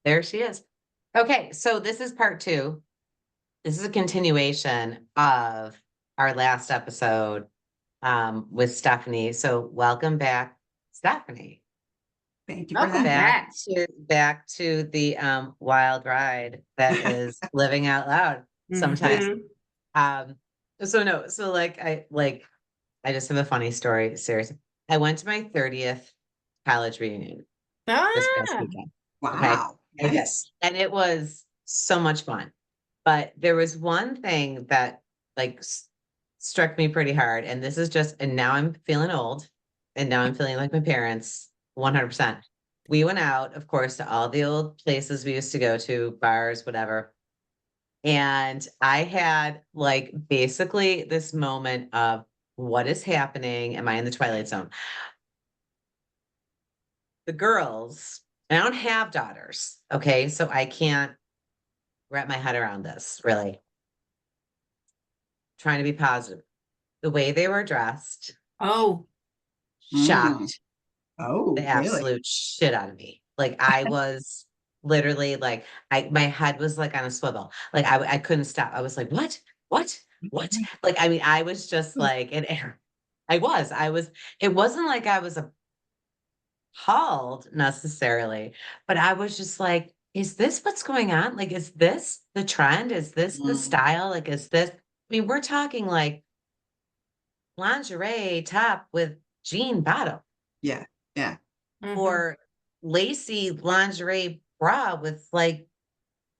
There she is. Okay, so this is part two. This is a continuation of our last episode with Stephanie. So welcome back, Stephanie. Thank you for Welcome having me. back. Back to the wild ride that is living out loud sometimes. Mhm. So no, so I just have a funny story. Seriously. I went to my 30th college reunion this past Ah, weekend. Okay. Wow. I did. Nice. And it was so much fun. But there was one thing that like struck me pretty hard. And this is just, and now I'm feeling old. And now I'm feeling like my parents, 100%. We went out, of course, to all the old places we used to go to, bars, whatever. And I had like basically this moment of what is happening? Am I in the Twilight Zone? The girls, and I don't have daughters. Okay. So I can't wrap my head around this really. Trying to be positive. The way they were dressed oh, Mm. shocked the Oh, really? absolute shit out of me. Like I was literally like my head was like on a swivel. Like I couldn't stop. I was like, what? Like I mean, I was just like an air. I was, it wasn't like I was appalled necessarily, but I was just like, is this what's going on? Like, is this the trend? Is this the Mm. style? Like, is this, I mean, we're talking like lingerie top with jean bottom Yeah. Yeah. mhm. or lacy lingerie bra with like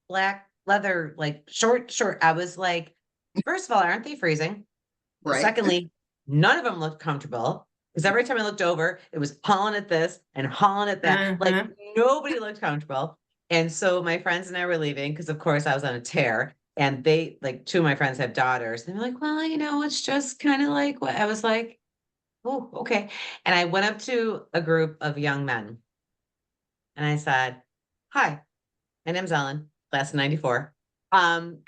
black leather, like short. I was like, first of all, aren't they freezing? Right. Secondly, none of them looked comfortable because every time I looked over, it was hauling at this and hauling at that. Like Uh-huh. nobody looked comfortable. And so my friends and I were leaving because, of course, I was on a tear. And they, like, two of my friends have daughters. And they're like, well, it's just kind of like what I was like, oh, okay. And I went up to a group of young men and I said, hi, my name's Ellen, class of 94. Um,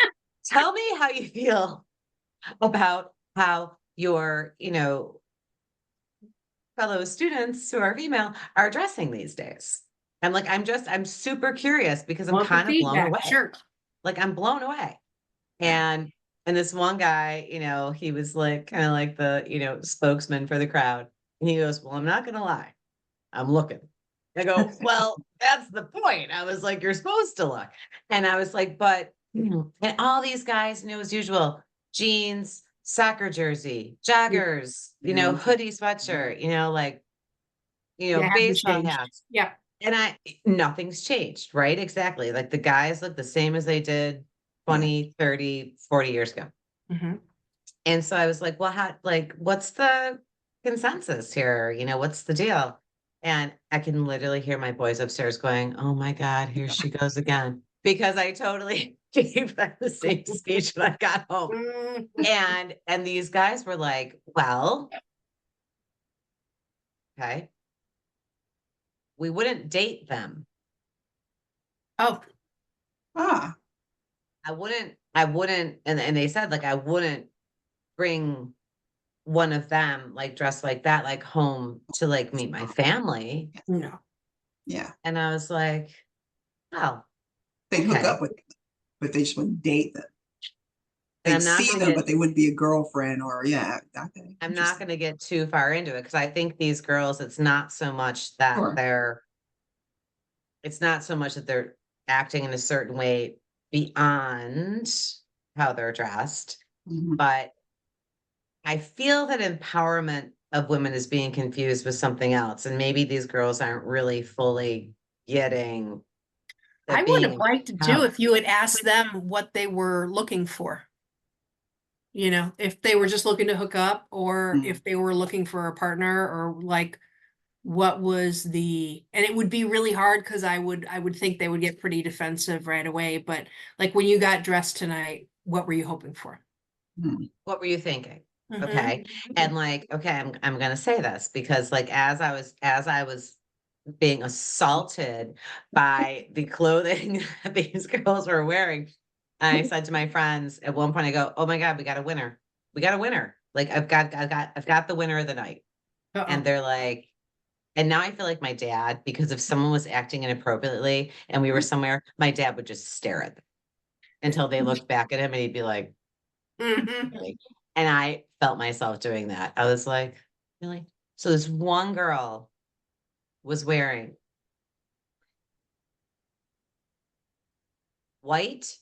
Tell me how you feel about how your, fellow students who are female are dressing these days. I'm super curious because I'm Want the kind of blown feedback? away. Sure. Like I'm blown away. Yeah. And this one guy, he was like kind of like the, spokesman for the crowd. And he goes, well, I'm not gonna lie. I'm looking. I go, well, that's the point. I was like, you're supposed to look. And I was like, but, and all these guys, as usual, jeans, soccer jersey, joggers, Mhm. hoodie sweatshirt, Yeah, haven't baseball changed. hats. Yeah. And nothing's changed, right? Exactly. Like the guys look the same as they did Yeah. 20, 30, 40 years ago. Mhm. And so I was like, well, what's the consensus here? What's the deal? And I can literally hear my boys upstairs going, oh my God, here she goes again. Because I totally gave them the same speech when I got home. Mm. And these guys were like, well, okay, we wouldn't date them. Oh, Ah. I wouldn't, and they said like I wouldn't bring one of them like dressed like that, like home to like meet my family. no. Yeah. And I was like, oh, They'd hook okay. up with them, but they just wouldn't date them. And They'd see them, but they wouldn't be a girlfriend or yeah. Okay. I'm not Interesting. going to get too far into it because I think these girls, Sure. it's not so much that they're acting in a certain way beyond how they're dressed, Mhm. but I feel that empowerment of women is being confused with something else. And maybe these girls aren't really fully getting I that would being have liked to too empowered. if you had asked them what they were looking for. If they were just looking to hook up or Mm. if they were looking for a partner or like what was and it would be really hard because I would think they would get pretty defensive right away. But like when you got dressed tonight, what were you hoping for? Mm. What were you thinking? Okay. Mm-hmm. And like, okay, I'm gonna say this because like as I was being assaulted by the clothing that these girls were wearing, I said to my friends at one point, I go, oh my God, we got a winner. We got a winner. Like I've got the winner of the night. And Uh-oh. they're like, And now I feel like my dad, because if someone was acting inappropriately and we were somewhere, my dad would just stare at them until they looked back at him and he'd be like, Mhm. really? And I felt myself doing that. I was like, really? So this one girl was wearing white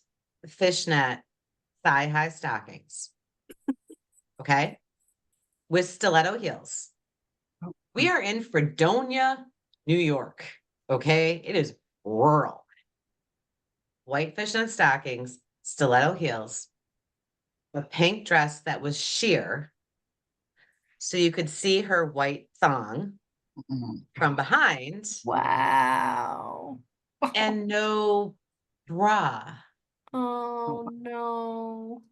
fishnet thigh-high stockings, okay, with stiletto heels. Oh, We are in Fredonia, New York, okay? It is rural. White fishnet stockings, stiletto heels, a pink dress that was sheer, so you could see her white thong mm, from behind, Wow. and no bra. Oh, no.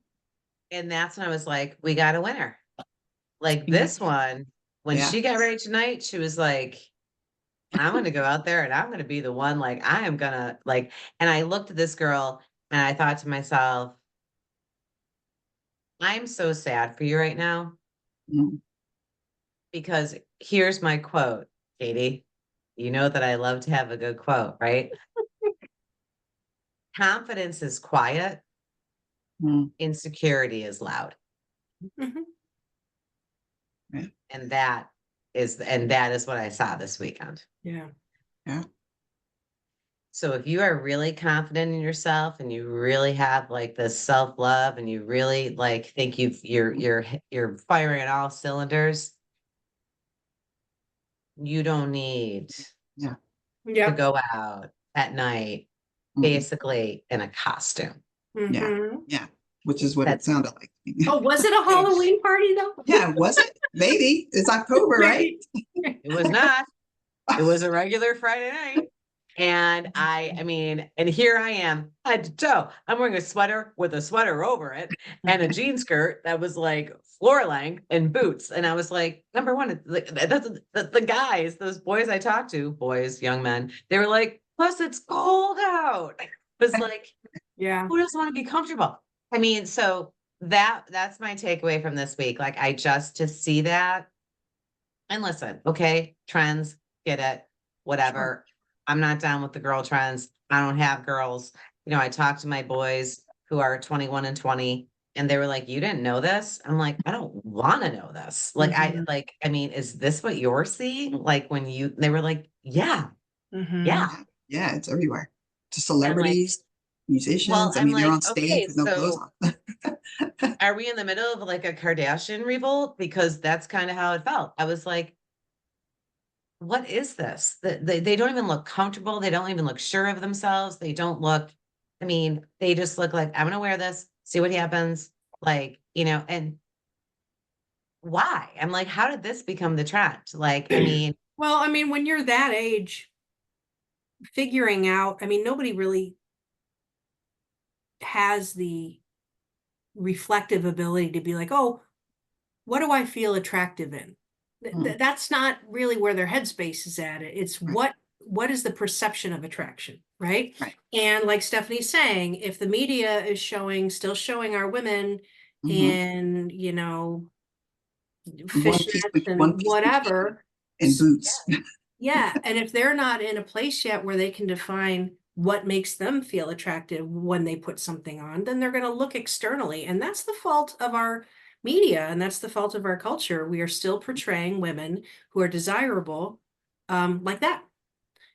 And that's when I was like, we got a winner. Like Yeah. this one, when Yeah. she got ready tonight, she was like, I'm gonna go out there and I'm gonna be the one, like, I am gonna like, and I looked at this girl and I thought to myself, I'm so sad for you right now, Mm, because here's my quote, Katie. You know that I love to have a good quote, right? Confidence is quiet, mm, insecurity is loud. Mhm. yeah. And that is what I saw this weekend. Yeah. Yeah. So if you are really confident in yourself and you really have like this self-love and you really like think you're firing on all cylinders, you don't need Yeah. to Yep. go out at night Mm, basically in a costume. yeah. Mhm. Yeah. Which is what it That's sounded like. Oh, was it a Halloween party though? Yeah. Was it? Maybe. It's October, right? Maybe. it was not. It was a regular Friday night. And I mean, and here I am, head to toe. I'm wearing a sweater with a sweater over it and a jean skirt that was like floor length and boots. And I was like, number one, the guys, those boys I talked to, boys, young men, they were like, plus it's cold out. It was like, Yeah. who doesn't want to be comfortable? I mean, so that's my takeaway from this week. Like I just to see that and listen, okay, trends, get it, whatever. I'm not down with the girl trends. I don't have girls. You know, I talked to my boys who are 21 and 20, and they were like, you didn't know this? I'm like, I don't want to know this. Mhm. I mean, is this what you're seeing? Like when they were like, yeah, Mhm. yeah. Yeah. Yeah. It's everywhere. To And I'm like, celebrities, well, musicians. I I'm mean, they're like, on stage okay, with no clothes so on. are we in the middle of like a Kardashian revolt? Because that's kind of how it felt. I was like, what is this? They don't even look comfortable. They don't even look sure of themselves. They don't look, I mean, they just look like, I'm going to wear this, see what happens. Like, you know, and why? I'm like, how did this become the trend? Like, I mean, Well, I mean, when you're that age, figuring out, I mean, nobody really has the reflective ability to be like, oh, what do I feel attractive in? Mm, That's not really where their headspace is at. It's right. what is the perception of attraction, right? Right. And like Stephanie's saying, if the media is still showing our women Mhm. in, One fishnets and piece bikini whatever, and boots. yeah, and if they're not in a place yet where they can define what makes them feel attractive when they put something on, then they're going to look externally. And that's the fault of our media and that's the fault of our culture. We are still portraying women who are desirable like that.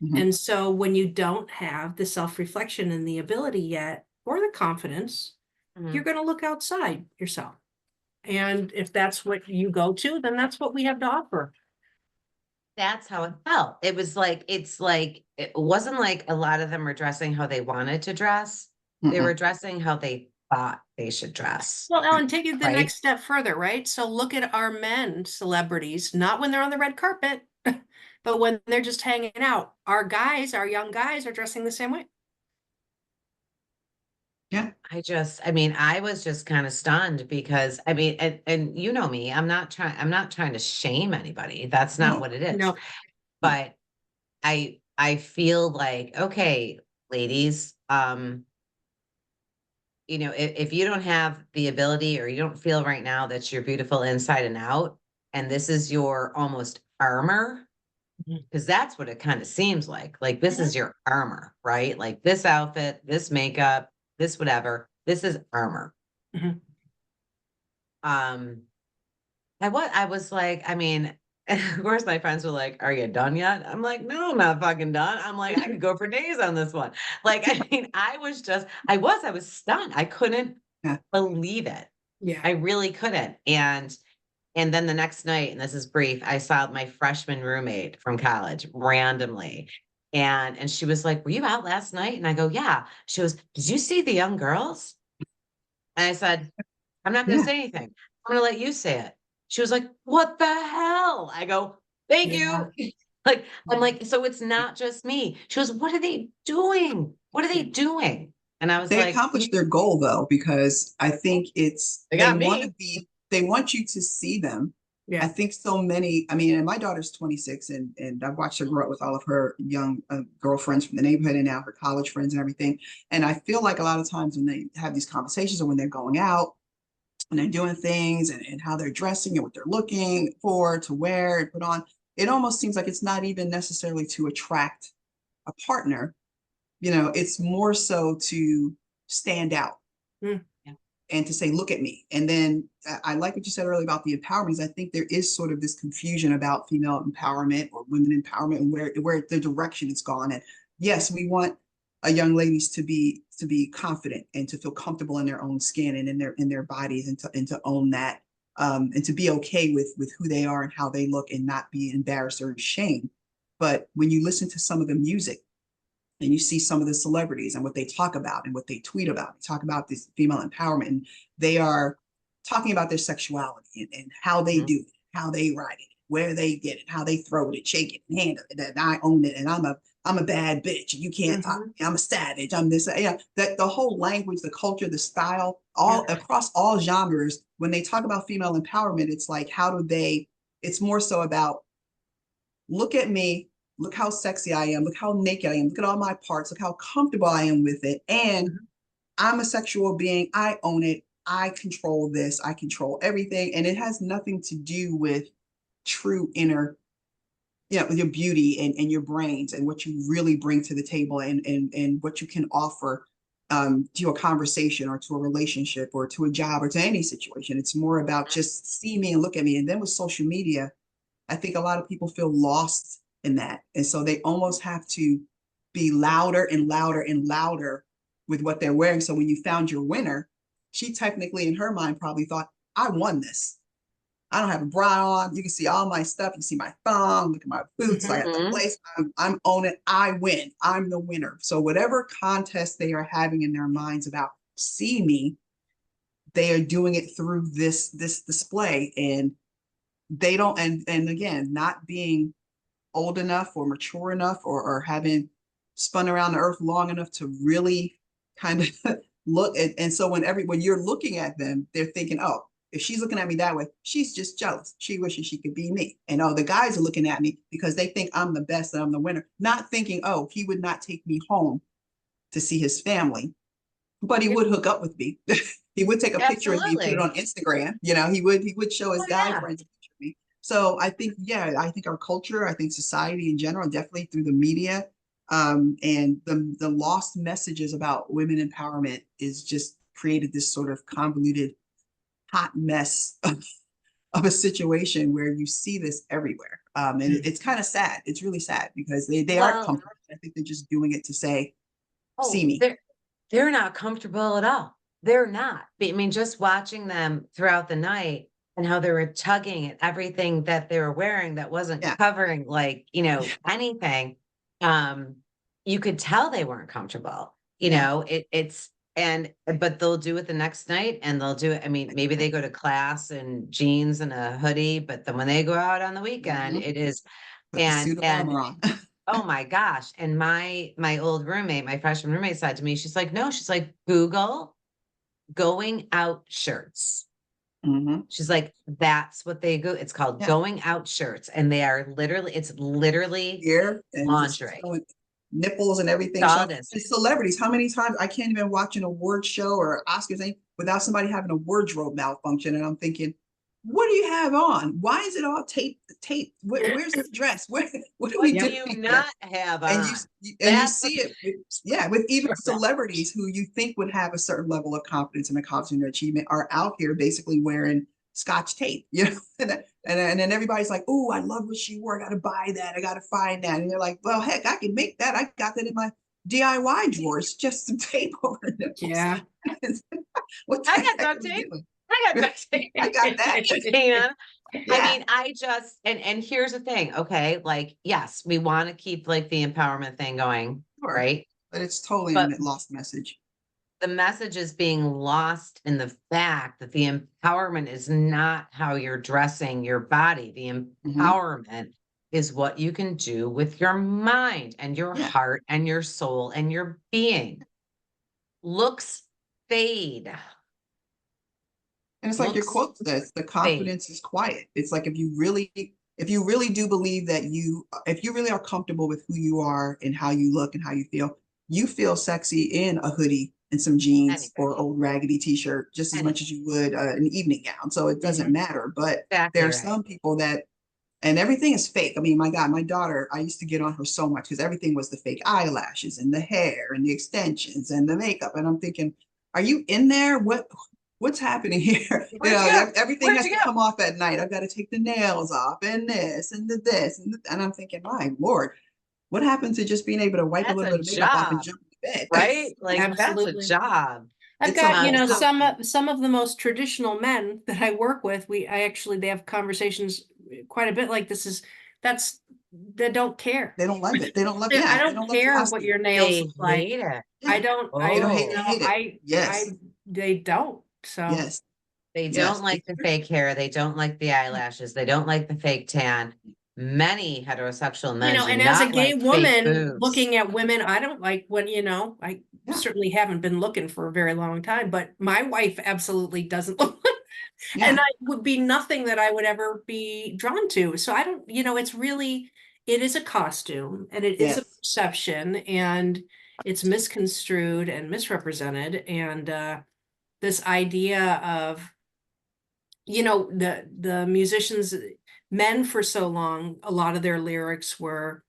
Mhm. And so when you don't have the self-reflection and the ability yet, or the confidence, you're mhm, going to look outside yourself. And if that's what you go to, then that's what we have to offer. that's how it felt. It was like, it's like, it wasn't like a lot of them were dressing how they wanted to dress. They were Mm-mm. dressing how they thought they should dress. Well, Ellen, take it the Right. next step further, right? So look at our men celebrities, not when they're on the red carpet, but when they're just hanging out. Our guys, our young guys are dressing the same way. Yeah. I mean, I was just kind of stunned because I mean, and you know me, I'm not trying to shame anybody. That's not No. what it is. No. No. But I feel like, okay, ladies, you know, if you don't have the ability or you don't feel right now that you're beautiful inside and out, and this is your almost armor, Because that's what it kind of seems like. Like this is your armor, right? Like this outfit, this makeup, this whatever. This is armor. Mhm. Um, I was like, I mean, of course my friends were like, "Are you done yet?" I'm like, "No, I'm not fucking done." I'm like, I could go for days on this one. Like, I mean, I was stunned. I couldn't Yeah. believe it. Yeah. I really couldn't. And then the next night, and this is brief, I saw my freshman roommate from college randomly. And she was like, "Were you out last night?" And I go, "Yeah." She goes, "Did you see the young girls?" And I said, "I'm not going to Yeah. say anything. I'm going to let you say it." She was like, "What the hell?" I go, "Thank Yeah. you." Like, I'm like, so it's not just me. She goes, "What are they doing? What are they doing?" And I was They like, accomplished their goal though, because I think it's "They they got want me." to be they want you to see them. I Yeah. think so many, I mean, and my daughter's 26 and I've watched her grow up with all of her young girlfriends from the neighborhood and now her college friends and everything. And I feel like a lot of times when they have these conversations or when they're going out and they're doing things and how they're dressing and what they're looking for to wear and put on, it almost seems like it's not even necessarily to attract a partner. It's more so to stand out Mm. and to say, look at me. And then I like what you said earlier about the empowerment. I think there is sort of this confusion about female empowerment or women empowerment and where the direction it's gone. And yes, we want a young ladies to be confident and to feel comfortable in their own skin and in their bodies and to own that, and to be okay with who they are and how they look and not be embarrassed or ashamed. But when you listen to some of the music and you see some of the celebrities and what they talk about and what they tweet about, they talk about this female empowerment, and they are talking about their sexuality and how they Mhm. do it, how they ride it, where they get it, how they throw it, shake it, and handle it, and I own it, and I'm a bad bitch, and you can't talk to me, I'm a savage, I'm this, yeah, that the whole language, the culture, the style, all Yeah. across all genres, when they talk about female empowerment, it's like, it's more so about, look at me, look how sexy I am, look how naked I am, look at all my parts, look how comfortable I am with it. And Mhm. I'm a sexual being, I own it, I control this, I control everything. And it has nothing to do with true inner, with your beauty and your brains and what you really bring to the table and what you can offer to a conversation or to a relationship or to a job or to any situation. It's more about just see me and look at me. And then with social media, I think a lot of people feel lost in that. And so they almost have to be louder and louder and louder with what they're wearing. So when you found your winner, she technically in her mind probably thought, I won this. I don't have a bra on. You can see all my stuff. You can see my thong. Look at my boots. I got the Mhm. lace. I'm on it. I win. I'm the winner. So whatever contest they are having in their minds about see me, they are doing it through this display. And they don't, and again, not being old enough or mature enough or having spun around the earth long enough to really kind of look at, and so when you're looking at them, they're thinking, oh, if she's looking at me that way, she's just jealous. She wishes she could be me. And oh, the guys are looking at me because they think I'm the best and I'm the winner, not thinking, oh, he would not take me home to see his family, but he would hook up with me. He would take a picture of me and put it Absolutely. on Instagram. He would show his Oh, guy yeah. friends a picture of me. So I think, yeah, I think our culture, I think society in general, definitely through the media, and the lost messages about women empowerment is just created this sort of convoluted hot mess of a situation where you see this everywhere. And it's kind of sad. It's really sad because they aren't Well, comfortable. I think they're just doing it to say, see oh, me. they're not comfortable at all. They're not. I mean, just watching them throughout the night and how they were tugging at everything that they were wearing that wasn't Yeah. covering like, anything. Um, you could tell they weren't comfortable. Yeah. But they'll do it the next night and they'll do it. I mean, maybe they go to class in jeans and a hoodie, but then when they go out on the weekend, Mhm. it is Put the and suit of and armor on. oh my gosh. And my old roommate, my freshman roommate said to me, she's like, no, she's like, Google going out shirts. Mhm. She's like, that's what they go. It's called Yeah. going out shirts. And it's literally Here and just lingerie. showing nipples and everything. That's all So it is. and celebrities, how many times I can't even watch an award show or Oscars thing without somebody having a wardrobe malfunction. And I'm thinking, what do you have on? Why is it all taped? Where's the dress? What are What we do doing you here? not have And on? and you That's what see it with even Correct. celebrities who you think would have a certain level of confidence and accomplishment or achievement are out here basically wearing scotch tape, you know, and then everybody's like, oh, I love what she wore, I gotta buy that, I gotta find that. And you're like, well, heck, I can make that. I got that in my DIY drawers, just some tape over it. Yeah. What the I heck got are duct we tape. doing? I got duct tape. I got that. Man, I Yeah, mean, I just and here's the thing, okay? Like, yes, we want to keep like the empowerment thing going, sure. right? But it's totally But a lost message. the message is being lost in the fact that the empowerment is not how you're dressing your body. The Mhm. empowerment is what you can do with your mind and your Yeah. heart and your soul and your being. Looks fade. And it's like your Looks quote says, the fade. confidence is quiet. It's like if you really do believe that if you really are comfortable with who you are and how you look and how you feel sexy in a hoodie and some jeans Anyway, or old raggedy t-shirt just as much as you would an evening gown. So it doesn't matter. But there exactly are right. some people that, and everything is fake. I mean, my God, my daughter, I used to get on her so much because everything was the fake eyelashes and the hair and the extensions and the makeup. And I'm thinking, are you in there? What's happening here? You Where'd know, you go? everything Where'd has you to go? come off at night. I've got to take the nails off and this and this. And I'm thinking, my Lord, what happened to just being able to wipe a That's little a bit of makeup off and job, jump in bed? right? Like that's a Absolutely. job. I've It's got, a you whole know, So some of the most traditional men that I work with, they have conversations quite a bit like that's, they don't care. they don't love it. They don't love, I yeah, they don't don't love the care what costume. your nails they look like. hate it. Yeah. They don't hate, You they know, hate it. I, Yes. they don't, so. Yes. They don't Yes. like the fake hair. They don't like the eyelashes. They don't like the fake tan. Many heterosexual You men know, do and as a not gay like fake woman boobs. looking at women, I don't like when, you know, I Yeah. certainly haven't been looking for a very long time, but my wife absolutely doesn't look, and Yeah. I would be nothing that I would ever be drawn to. So I don't, you know, it is a costume and it is a Yes. perception and it's misconstrued and misrepresented. And this idea of, you know, the musicians, men for so long, a lot of their lyrics were,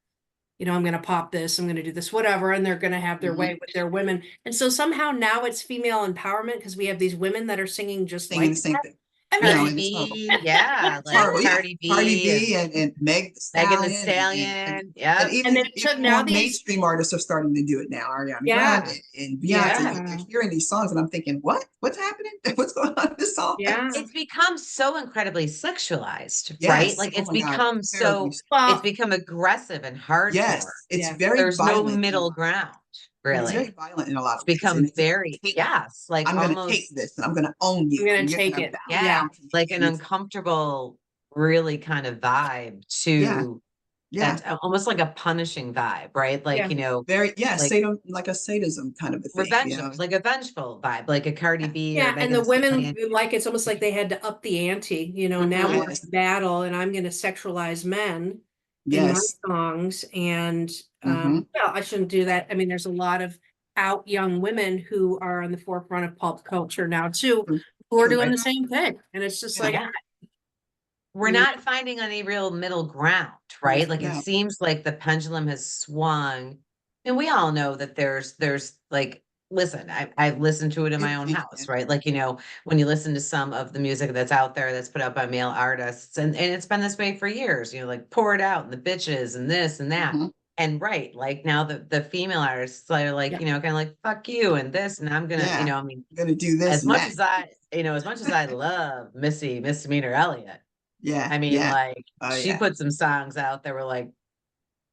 you know, I'm going to pop this, I'm going to do this, whatever, and they're going to have their Mhm. way with their women. And so somehow now it's female empowerment because we have these women that are singing just Singing like the same that. thing. I You know, mean, Cardi and it's horrible. B, yeah, It's like horrible. Yeah. Cardi Cardi B B and and Meg the Megan the Stallion Stallion. and Yep. and then even now more these, mainstream artists are starting to do it now. Ariana Grande yeah, and Beyonce. yeah, You're hearing these songs and I'm thinking, what's happening? What's going on in this song? yeah. It's become so incredibly sexualized, right? Yes. Like Oh it's my God. become Terribly. it's Well, become aggressive and hardcore. Yes. It's yeah, very There's no violent in a middle lot. ground, It's yeah. very really. violent in a lot It's of ways. And become it's very, yes, like I'm gonna take almost, this and I'm gonna own I'm you gonna and you're take gonna it. bow yeah, Yeah. down to me. like an And it's uncomfortable, really kind of vibe yeah, to yeah. that almost like a punishing vibe, right? Like, Yeah. you know, Very, yeah, like sadism, like a sadism kind of a thing, you know. like a vengeful vibe, like a Cardi Yeah. B or Yeah, and Megan the Thee women, Stallion. like, it's almost like they had to up the ante, you know, now Mhm. we're Yes. in battle and I'm gonna sexualize men in my Yes. songs. And Hmm. well, I shouldn't do that. I mean, there's a lot of out young women who are on the forefront of pulp culture now too, True. who are True. doing the same thing. And it's just Yeah. like, Yeah. We're you not finding any real middle ground, know, right? Like it No. seems like the pendulum has swung. And we all know that there's like, listen, I've listened to it in my own Yeah. house, right? Like, you know, when you listen to some of the music that's out there that's put out by male artists, and it's been this way for years, you know, like pour it out and the bitches and this and that. Hmm. And right, like now the female artists are like, yeah, you know, kind of like fuck you and this, and I'm gonna, you Yeah. know, I mean, I'm gonna do this as and much that. as I, you know, as much as I love Missy Misdemeanor Elliott, Yeah. I mean, Yeah. like Oh she yeah. put some songs out that were like,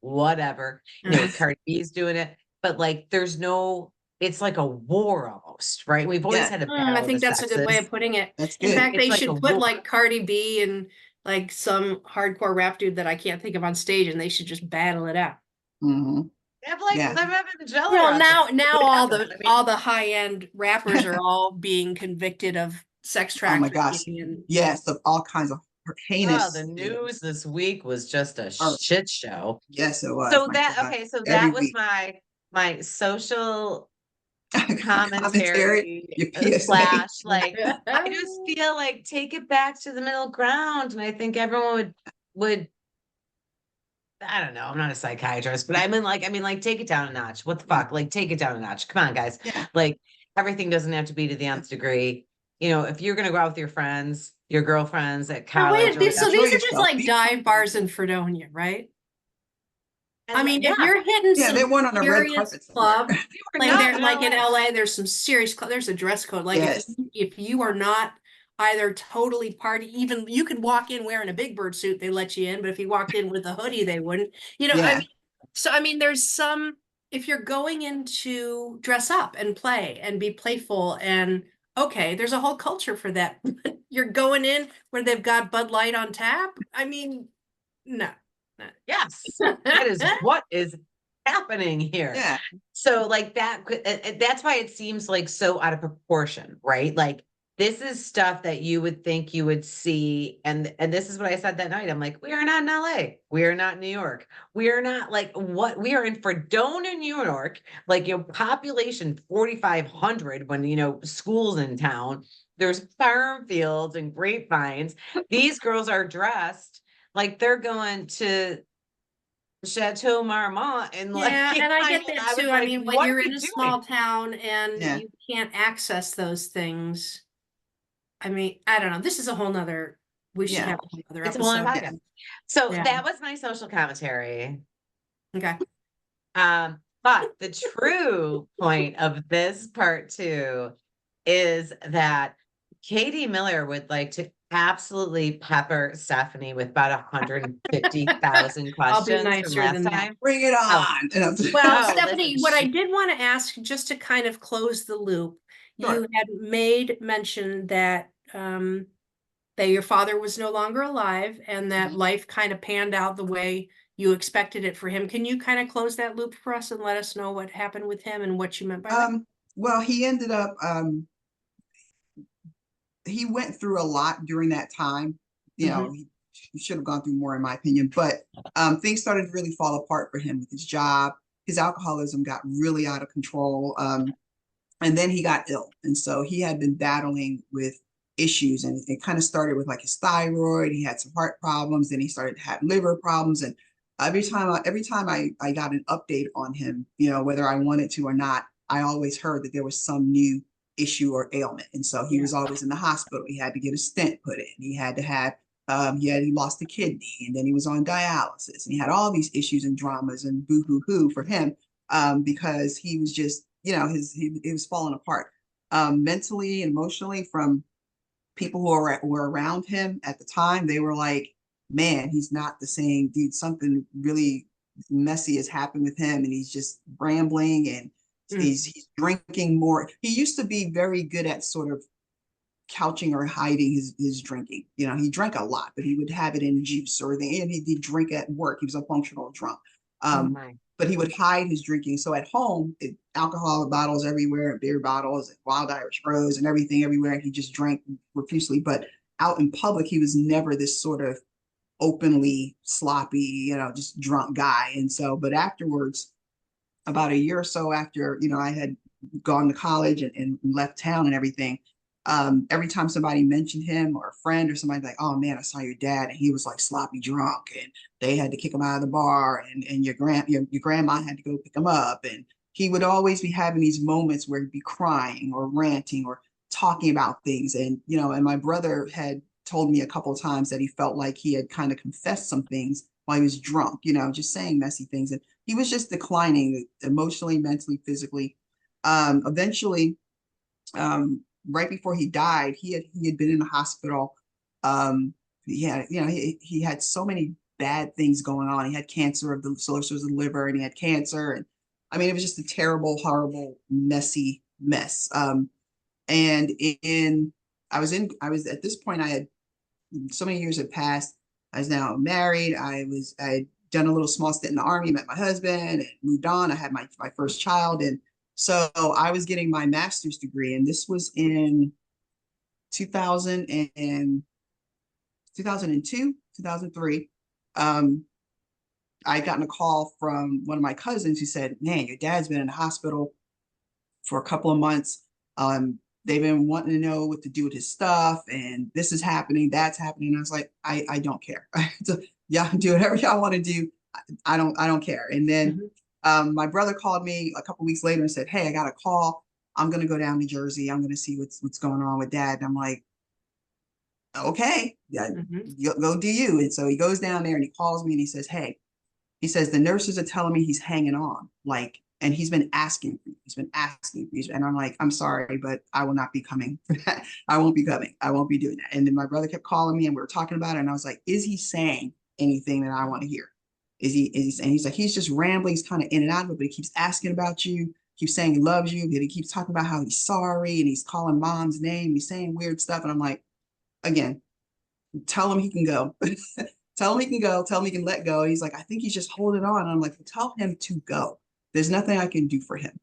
whatever, you know, uh-huh. Cardi B's doing it, but like there's no, it's like a war almost, right? We've always Yeah. had a I battle of the think that's a good way of sexes. putting it. That's In good. fact, It's they like a should put war. like Cardi B and like some hardcore rap dude that I can't think of on stage, and they should just battle it out. Hmm. They have like Yeah. they're having jelly Well, out there. now Whatever. I mean, all the high end rappers are all being convicted of sex Oh my gosh. trafficking and Yes. Of all kinds of oh, the heinous, news this week was just a or shit show. yes, it was. So My that God. okay, so Every that was week. my social commentary your PSA. slash like, I just feel like take it back to the middle ground. And I think everyone would, I don't know, I'm not a psychiatrist, but I mean, take it down a notch. What the fuck? Like, take it down a notch. Come on, guys. Yeah. Like, everything doesn't have to be to the nth degree. You know, if you're gonna go out with your friends, your girlfriends at Oh, college, wait, or these, so Enjoy these are just yourself. like Be dive bars in Fredonia, right? I and mean, yeah, if you're hitting Yeah, they some weren't on a red serious carpet somewhere. club, we're like not there, in like in LA. LA, there's some serious, there's a dress code. Like Yes. if you are not either totally party, even you could walk in wearing a big bird suit, they let you in, but if you walked in with a hoodie, they wouldn't. You know, I Yeah. mean, so I mean, there's some, if you're going in to dress up and play and be playful and okay, there's a whole culture for that. You're going in where they've got Bud Light on tap. I mean, no. Yes, that is what is happening here. Yeah. So like that's why it seems like so out of proportion, right? Like this is stuff that you would think you would see, and this is what I said that night. I'm like, we are not in LA, we are not in New York, we are not like what we are in Fredonia, New York, like population 4,500 when schools in town. There's farm fields and grapevines. These girls are dressed like they're going to Chateau Marmont and like, Yeah, and I get mean, that I was too. I like, mean, when what are you're we in a doing? small town and Yeah. you can't access those things. I mean, I don't know. This is a whole nother, we should Yeah. have another It's a whole episode. nother Yeah. podcast. So Yeah. that was my social commentary. Okay. But the true point of this part 2 is that Katie Miller would like to absolutely pepper Stephanie with about 150,000 I'll be questions from nicer last than that. time. Bring it Oh, on. And I'm just- Well, Oh, Stephanie, listen, what I she- did want to ask, just to kind of close the loop, Sure. you had made mention that that your father was no longer alive and that Mhm. life kind of panned out the way you expected it for him. Can you kind of close that loop for us and let us know what happened with him and what you meant by that? Well, he ended up he went through a lot during that time. You know, he should have gone through more, in my opinion. But things started to really fall apart for him with his job. His alcoholism got really out of control. And then he got ill. And so he had been battling with issues. And it kind of started with like his thyroid. He had some heart problems. Then he started to have liver problems. And every time I got an update on him, whether I wanted to or not, I always heard that there was some new issue or ailment. And so he was always in the hospital. He had to get a stent put in. He had to have, he lost a kidney and then he was on dialysis and he had all these issues and dramas and boo-hoo-hoo for him because he was just, he was falling apart mentally and emotionally from people who were around him at the time. They were like, man, he's not the same dude. Something really messy has happened with him and he's just rambling and he's drinking more. He used to be very good at sort of couching or hiding his drinking. He drank a lot, but he would have it in juice or he'd drink at work. He was a functional drunk. But he would hide his drinking. So at home, alcohol bottles everywhere, beer bottles, and Wild Irish Rose and everything everywhere. He just drank profusely. But out in public, he was never this sort of openly sloppy, just drunk guy. And so, but afterwards, about a year or so after, I had gone to college and left town and everything, every time somebody mentioned him or a friend or somebody like, oh man, I saw your dad and he was like sloppy drunk and they had to kick him out of the bar and your grandma had to go pick him up. And he would always be having these moments where he'd be crying or ranting or talking about things. And, and my brother had told me a couple of times that he felt like he had kind of confessed some things while he was drunk, just saying messy things. And he was just declining emotionally, mentally, physically. Eventually, right before he died, he had been in the hospital. He had, he had so many bad things going on. He had cancer of the sources of the liver, and he had cancer. And I mean, it was just a terrible, horrible, messy mess. And I was at this point, I had so many years had passed. I was now married. I had done a little small stint in the army, met my husband, and moved on. I had my first child, and so I was getting my master's degree, and this was in 2000 and 2002, 2003. I had gotten a call from one of my cousins who said, man, your dad's been in the hospital for a couple of months. They've been wanting to know what to do with his stuff, and this is happening, that's happening. And I was like, I don't care. Y'all do whatever y'all want to do. I don't care. And then my brother called me a couple weeks later and said, hey, I got a call. I'm gonna go down to Jersey. I'm gonna see what's going on with dad. And I'm like, okay, yeah, go do you. And so he goes down there and he calls me and he says, hey, he says, the nurses are telling me he's hanging on, like, and he's been asking for you. He's been asking for you. And I'm like, I'm sorry, but I will not be coming for that. I won't be coming. I won't be doing that. And then my brother kept calling me and we were talking about it. And I was like, is he saying anything that I want to hear? Is he saying, he's like, he's just rambling. He's kind of in and out of it, but he keeps asking about you, keeps saying he loves you. But he keeps talking about how he's sorry and he's calling mom's name. He's saying weird stuff. And I'm like, again, tell him he can go. Tell him he can go. Tell him he can let go. He's like, I think he's just holding on. And I'm like, tell him to go. There's nothing I can do for him.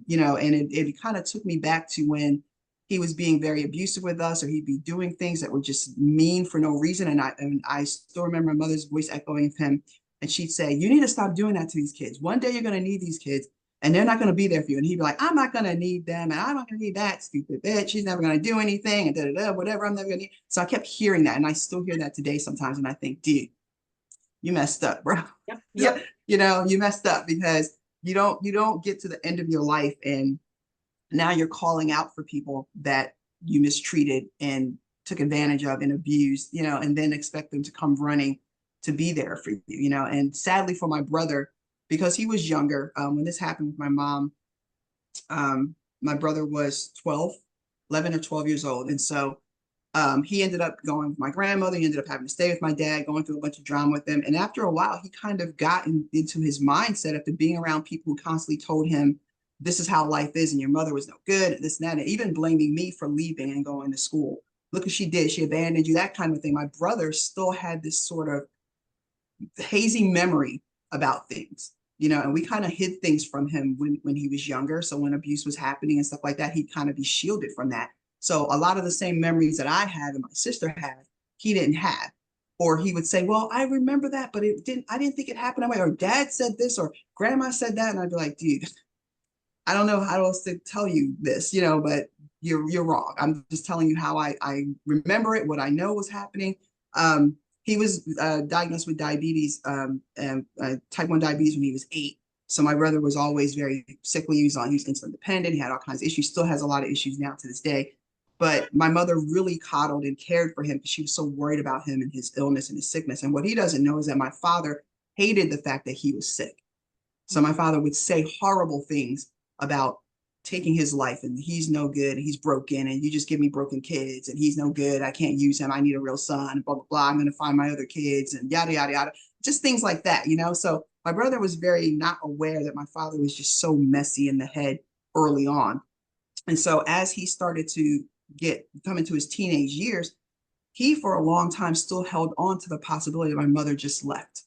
You know, and it kind of took me back to when he was being very abusive with us, or he'd be doing things that were just mean for no reason. And I still remember my mother's voice echoing of him. And she'd say, you need to stop doing that to these kids. One day you're going to need these kids and they're not going to be there for you. And he'd be like, I'm not going to need them. And I'm not going to need that stupid bitch. She's never going to do anything and da, da, da, whatever. I'm never going to need. So I kept hearing that. And I still hear that today sometimes. And I think, dude, you messed up, bro. Yep. You know, you messed up because you don't get to the end of your life and now you're calling out for people that you mistreated and took advantage of and abused, you know, and then expect them to come running to be there for you, you know. And sadly for my brother, because he was younger, when this happened with my mom, my brother was 11 or 12 years old. And so he ended up going with my grandmother. He ended up having to stay with my dad, going through a bunch of drama with them. And after a while, he kind of got into his mindset after being around people who constantly told him, this is how life is, and your mother was no good, this and that, and even blaming me for leaving and going to school. Look what she did. She abandoned you, that kind of thing. My brother still had this sort of hazy memory about things, you know, and we kind of hid things from him when he was younger. So when abuse was happening and stuff like that, he'd kind of be shielded from that. So a lot of the same memories that I had and my sister had, he didn't have. Or he would say, well, I remember that, but I didn't think it happened that way. Or dad said this, or grandma said that. And I'd be like, dude, I don't know how else to tell you this, you know, but you're wrong. I'm just telling you how I remember it, what I know was happening. He was diagnosed with diabetes, and type 1 diabetes when he was 8. So my brother was always very sickly. He was insulin dependent. He had all kinds of issues, still has a lot of issues now to this day. But my mother really coddled and cared for him because she was so worried about him and his illness and his sickness. And what he doesn't know is that my father hated the fact that he was sick. So my father would say horrible things about taking his life, and he's no good, and he's broken, and you just give me broken kids, and he's no good, I can't use him, I need a real son, blah, blah, blah, I'm going to find my other kids, and yada, yada, yada. Just things like that, you know? So my brother was very not aware that my father was just so messy in the head early on. And so as he started to come into his teenage years, he for a long time still held on to the possibility that my mother just left.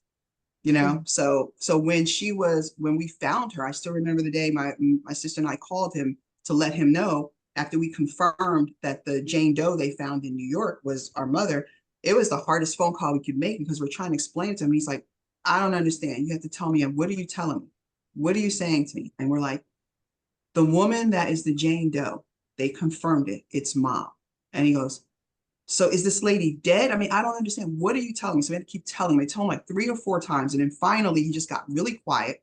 You know, so when we found her, I still remember the day my sister and I called him to let him know after we confirmed that the Jane Doe they found in New York was our mother. It was the hardest phone call we could make because we're trying to explain it to him. He's like, I don't understand. You have to tell me, what are you telling me? What are you saying to me? And we're like, the woman that is the Jane Doe, they confirmed it. It's mom. And he goes, so is this lady dead? I mean, I don't understand. What are you telling me? So we had to keep telling him. I told him like 3 or 4 times. And then finally he just got really quiet.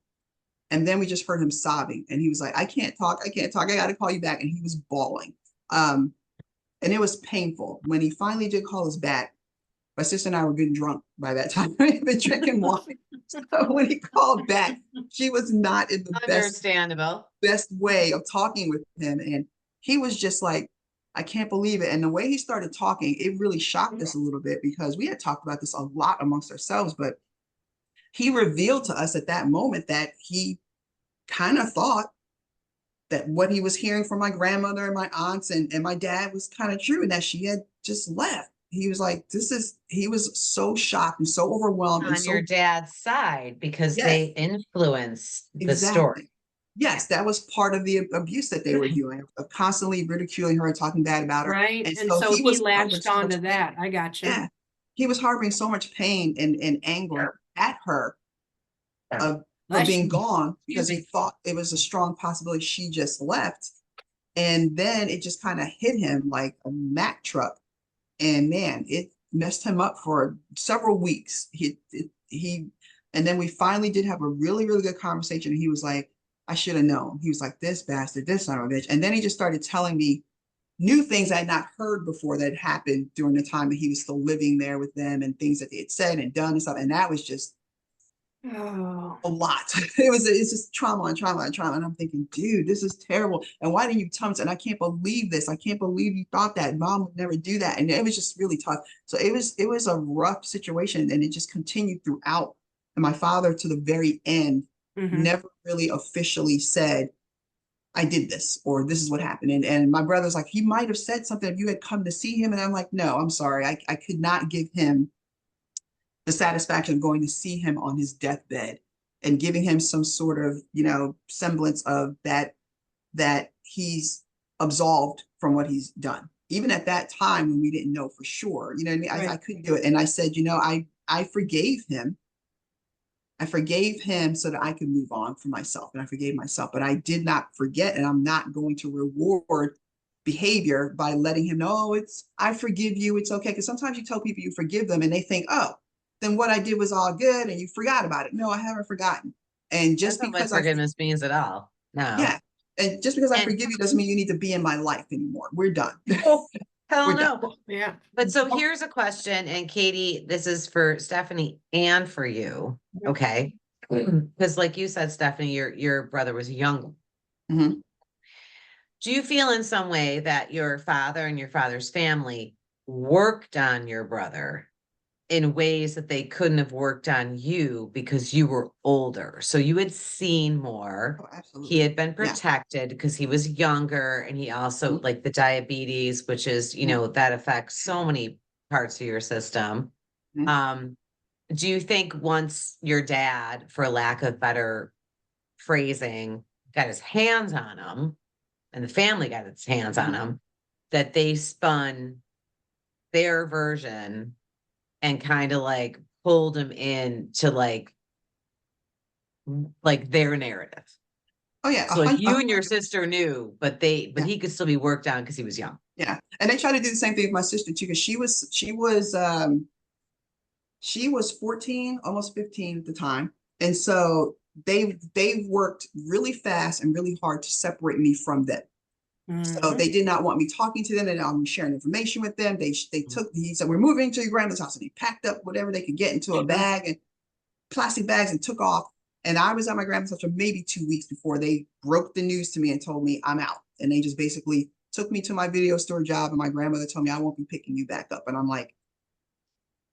And then we just heard him sobbing. And he was like, I can't talk. I can't talk. I got to call you back. And he was bawling. And it was painful. When he finally did call us back, my sister and I were getting drunk by that time. We had been drinking wine. So when he called back, she was not in the best way of talking with him. And he was just like, I can't believe it. And the way he started talking, it really shocked us a little bit because we had talked about this a lot amongst ourselves, but he revealed to us at that moment that he kind of thought that what he was hearing from my grandmother and my aunts and my dad was kind of true and that she had just left. He was like, he was so shocked and so overwhelmed. On your dad's side because they influenced the story. Yes, that was part of the abuse that they were doing, of constantly ridiculing her and talking bad about her. Right. And so he latched onto that. I got you. Yeah. He was harboring so much pain and anger at her for being gone because he thought it was a strong possibility she just left. And then it just kind of hit him like a Mack truck. And man, it messed him up for several weeks. And then we finally did have a really, really good conversation. And he was like, I should have known. He was like, this bastard, this son of a bitch. And then he just started telling me new things I had not heard before that happened during the time that he was still living there with them, and things that they had said and done and stuff. And that was just Oh. a lot. It's just trauma and trauma and trauma. And I'm thinking, dude, this is terrible. And why didn't you tell me? And I can't believe this. I can't believe you thought that. Mom would never do that. And it was just really tough. So it was a rough situation, and it just continued throughout. And my father, to the very end, Mhm. never really officially said, I did this, or this is what happened. And my brother's like, he might have said something if you had come to see him. And I'm like, no, I'm sorry. I could not give him the satisfaction of going to see him on his deathbed and giving him some sort of, semblance of that he's absolved from what he's done. Even at that time when we didn't know for sure, you know what I mean? I Right. couldn't do it. And I said, I forgave him. I forgave him so that I could move on for myself, and I forgave myself, but I did not forget, and I'm not going to reward behavior by letting him know, oh, I forgive you, it's okay. Because sometimes you tell people you forgive them and they think, oh, then what I did was all good and you forgot about it. No, I haven't forgotten. And That's just not what because I, forgiveness means at all. No. yeah, and just because I And forgive you doesn't mean you need to be in my life anymore. We're done. oh, hell We're done. no. Yeah. But so here's a question, and Katie, this is for Stephanie and for you. Mhm. Okay. Because like you said, Stephanie, your brother was young. Mhm. Do you feel in some way that your father and your father's family worked on your brother in ways that they couldn't have worked on you because you were older? So you had seen more. Oh, He absolutely. had been Yeah. protected because he was younger, and he also Mhm. like the diabetes, which is, that affects so many parts of your system. Mhm. Um, do you think once your dad, for lack of better phrasing, got his hands on him, and the family got its hands on Mhm. him, that they spun their version and kind of like pulled him in to like their narrative? Oh yeah, So like a you and your hundred. sister knew, but Yeah. he could still be worked on because he was young. Yeah. And they try to do the same thing with my sister too, because she was 14, almost 15 at the time. And so they worked really fast and really hard to separate me from them. So Mhm. they did not want me talking to them. They didn't want me sharing information with them. Mhm. He said, we're moving to your grandmother's house. And he packed up whatever they could get into a bag and plastic bags and took off. And I was at my grandmother's house for maybe 2 weeks before they broke the news to me and told me I'm out. And they just basically took me to my video store job. And my grandmother told me I won't be picking you back up. And I'm like,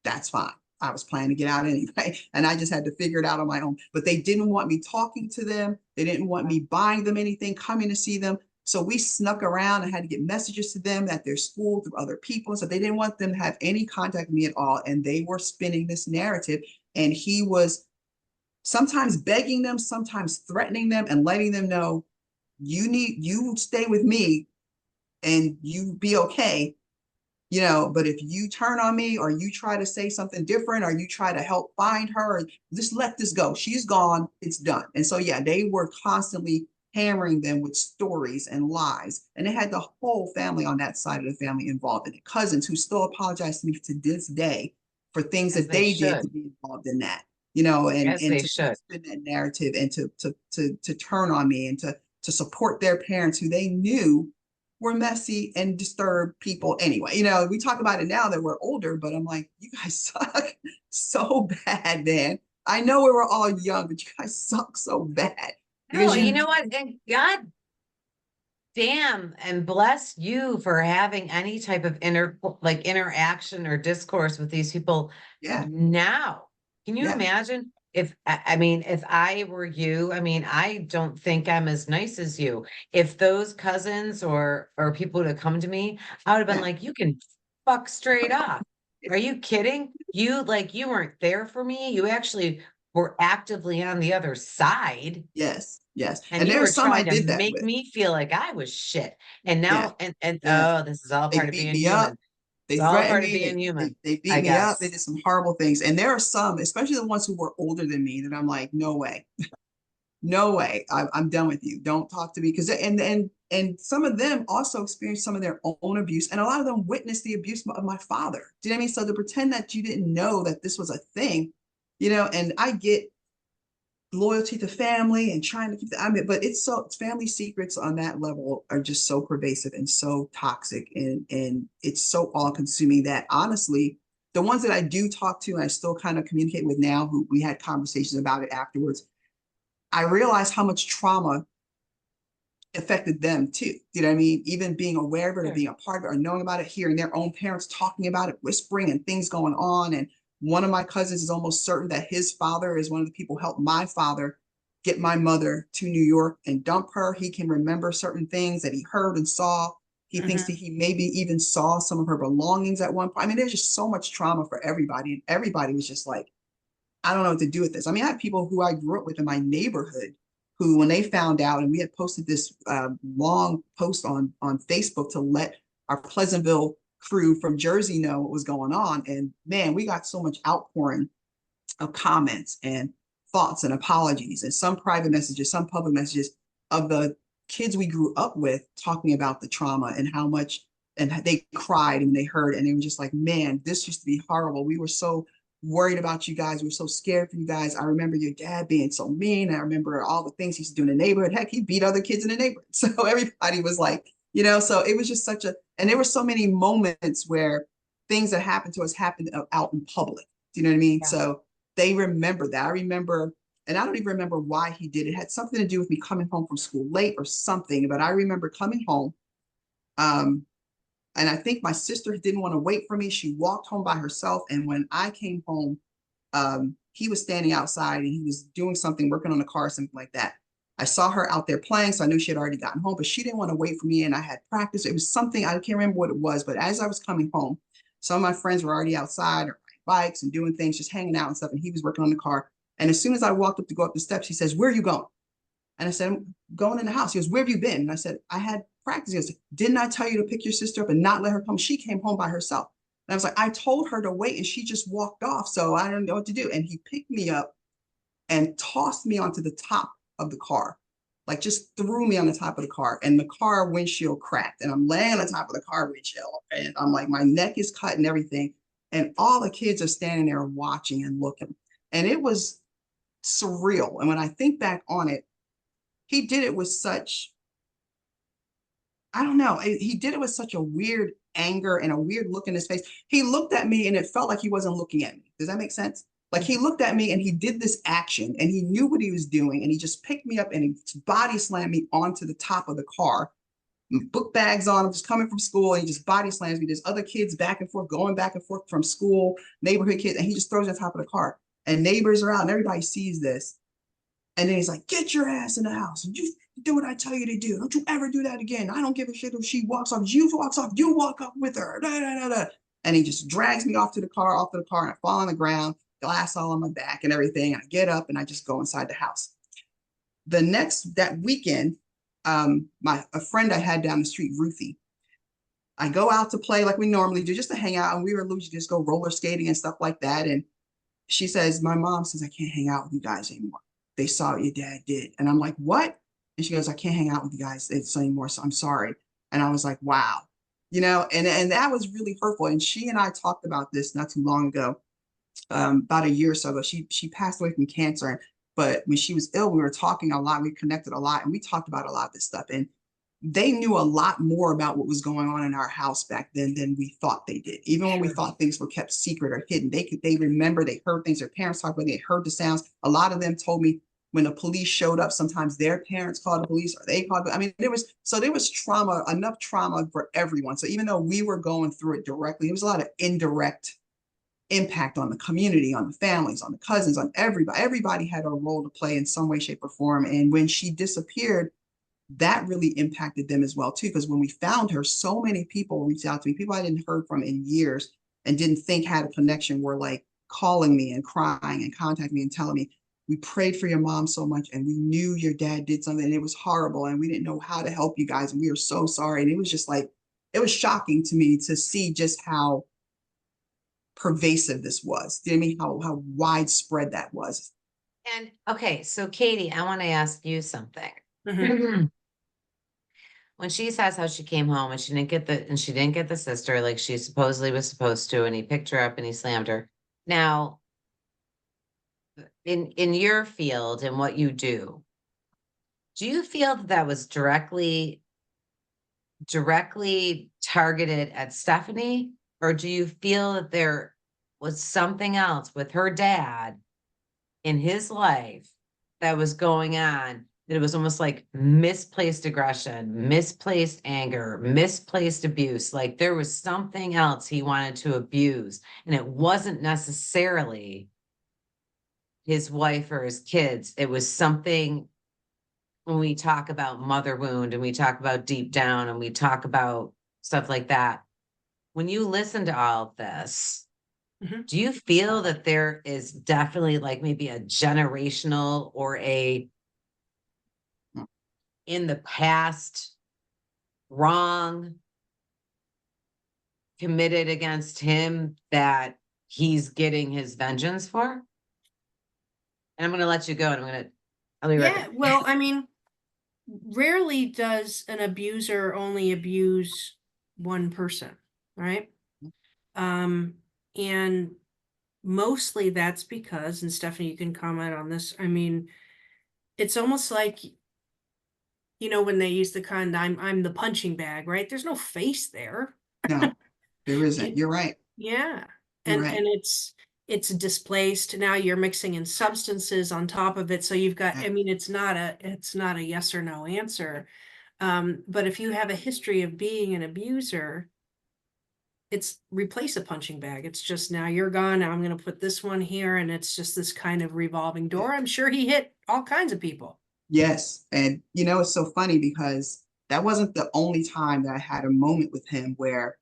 that's fine. I was planning to get out anyway. And I just had to figure it out on my own. But they didn't want me talking to them. They didn't want me buying them anything, coming to see them. So we snuck around and had to get messages to them at their school through other people. So they didn't want them to have any contact with me at all. And they were spinning this narrative. And he was sometimes begging them, sometimes threatening them, and letting them know, you stay with me and you be okay. But if you turn on me, or you try to say something different, or you try to help find her, just let this go. She's gone. It's done. And so, yeah, they were constantly hammering them with stories and lies. And they had the whole family on that side of the family involved in it. Cousins who still apologize to me to this day for things As that they they did should. to be involved in that, and As they to should. spin that narrative, and to turn on me, and to support their parents who they knew were messy and disturbed people anyway. We talk about it now that we're older, but I'm like, you guys suck so bad, man. I know we were all young, but you guys suck so bad No, because you you, know what? And God damn and bless you for having any type of interaction or discourse with these people yeah, now. Can you yeah, imagine if I mean if I were you? I mean, I don't think I'm as nice as you. If those cousins or people would have come to me, I would have been yeah, like, you can fuck straight off. Are you kidding? You weren't there for me. You actually were actively on the other side. yes, yes. And And you there are were some I trying to did that make with. me feel like I was shit. And Yeah, now, and yeah. oh, this is all They part of beat being me up. human. They It's all threatened part of me. being They human, they beat I me up. They guess. did some horrible things. And there are some, especially the ones who were older than me, that I'm like, no way. no way, I'm done with you. Don't talk to me. Because and some of them also experienced some of their own abuse, and a lot of them witnessed the abuse of my father. Do you know what I mean? So to pretend that you didn't know that this was a thing, you know, and I get loyalty to family and trying to keep the, I mean, but it's family secrets on that level are just so pervasive and so toxic, and it's so all consuming that honestly, the ones that I do talk to and I still kind of communicate with now, who we had conversations about it afterwards, I realized how much trauma affected them too. You know what I mean? Even being aware of it or Sure. being a part of it or knowing about it, hearing their own parents talking about it, whispering and things going on. And one of my cousins is almost certain that his father is one of the people who helped my father get my mother to New York and dump her. He can remember certain things that he heard and saw. He thinks that Mhm. he maybe even saw some of her belongings at one point. I mean, there's just so much trauma for everybody. And everybody was just like, I don't know what to do with this. I mean, I have people who I grew up with in my neighborhood who, when they found out, and we had posted this long post on Facebook to let our Pleasantville crew from Jersey know what was going on. And man, we got so much outpouring of comments and thoughts and apologies and some private messages, some public messages of the kids we grew up with talking about the trauma and how much, and they cried and they heard, and they were just like, man, this used to be horrible. We were so worried about you guys. We were so scared for you guys. I remember your dad being so mean. I remember all the things he used to do in the neighborhood. Heck, he beat other kids in the neighborhood. So everybody was like, you know, so it was just such a, and there were so many moments where things that happened to us happened out in public. Do you know what I mean? Yeah. So they remember that. I remember, and I don't even remember why he did it. It had something to do with me coming home from school late or something, but I remember coming home. Um, and I think my sister didn't want to wait for me. She walked home by herself. And when I came home, he was standing outside and he was doing something, working on the car, something like that. I saw her out there playing, so I knew she had already gotten home, but she didn't want to wait for me. And I had practice. It was something, I can't remember what it was, but as I was coming home, some of my friends were already outside or bikes and doing things, just hanging out and stuff. And he was working on the car. And as soon as I walked up to go up the steps, he says, "Where are you going?" And I said, "I'm going in the house." He goes, "Where have you been?" And I said, "I had practice." He goes, "Didn't I tell you to pick your sister up and not let her come? She came home by herself." And I was like, "I told her to wait and she just walked off. So I don't know what to do." And he picked me up and tossed me onto the top of the car, like just threw me on the top of the car. And the car windshield cracked. And I'm laying on the top of the car windshield. And I'm like, my neck is cut and everything. And all the kids are standing there watching and looking. And it was surreal. And when I think back on it, he did it with such, I don't know, he did it with such a weird anger and a weird look in his face. He looked at me and it felt like he wasn't looking at me. Does that make sense? Like he looked at me and he did this action and he knew what he was doing and he just picked me up and he body slammed me onto the top of the car, book bags on. I'm just coming from school and he just body slams me. There's other kids back and forth, going back and forth from school, neighborhood kids, and he just throws me on top of the car. And neighbors are out and everybody sees this. And then he's like, "Get your ass in the house. You do what I tell you to do. Don't you ever do that again. I don't give a shit if she walks off. You walks off, you walk up with her." Da, da, da, da. And he just drags me off to the car, off to the car, and I fall on the ground, glass all on my back and everything. And I get up and I just go inside the house. That weekend, a friend I had down the street, Ruthie, I go out to play like we normally do, just to hang out. And we were usually just go roller skating and stuff like that. And she says, "My mom says I can't hang out with you guys anymore. They saw what your dad did." And I'm like, "What?" And she goes, "I can't hang out with you guys anymore. So I'm sorry." And I was like, wow, you know, and that was really hurtful. And she and I talked about this not too long ago, about a year or so ago. She passed away from cancer. But when she was ill, we were talking a lot. We connected a lot and we talked about a lot of this stuff. And they knew a lot more about what was going on in our house back then than we thought they did. Even when we Sure. thought things were kept secret or hidden, they remember, they heard things their parents talked about, they heard the sounds. A lot of them told me when the police showed up, sometimes their parents called the police or they called. I mean, there was trauma, enough trauma for everyone. So even though we were going through it directly, there was a lot of indirect impact on the community, on the families, on the cousins, on everybody. Everybody had a role to play in some way, shape, or form. And when she disappeared, that really impacted them as well too. Because when we found her, so many people reached out to me, people I didn't heard from in years and didn't think had a connection, were like calling me and crying and contacting me and telling me, "We prayed for your mom so much and we knew your dad did something and it was horrible and we didn't know how to help you guys and we are so sorry." And it was just like, it was shocking to me to see just how pervasive this was. Do you know what I mean? How widespread that was. And okay, so Katie, I want to ask you something. Mhm. When she says how she came home and she didn't get the sister like she supposedly was supposed to, and he picked her up and he slammed her. Now, in your field and what you do you feel that that was directly targeted at Stephanie, or do you feel that there was something else with her dad in his life that was going on, that it was almost like misplaced aggression, misplaced anger, misplaced abuse? Like there was something else he wanted to abuse, and it wasn't necessarily his wife or his kids. It was something. When we talk about mother wound and we talk about deep down and we talk about stuff like that, when you listen to all of this, Mhm. do you feel that there is definitely like maybe a generational or a in the past wrong committed against him that he's getting his vengeance for? And I'm going to let you go and I'll be right Yeah, back. well, I mean, rarely does an abuser only abuse one person, right? Um, and mostly that's because, and Stephanie, you can comment on this. I mean, it's almost like, when they use the kind, I'm the punching bag, right? There's no face there. No, there isn't. It, You're right. yeah. You're And right. it's displaced. Now you're mixing in substances on top of it. So you've got, Yeah. I mean, it's not a yes or no answer. But if you have a history of being an abuser, it's replace a punching bag. It's just now you're gone. Now I'm going to put this one here. And it's just this kind of revolving Yeah. door. I'm sure he hit all kinds of people. Yes. And it's so funny because that wasn't the only time that I had a moment with him where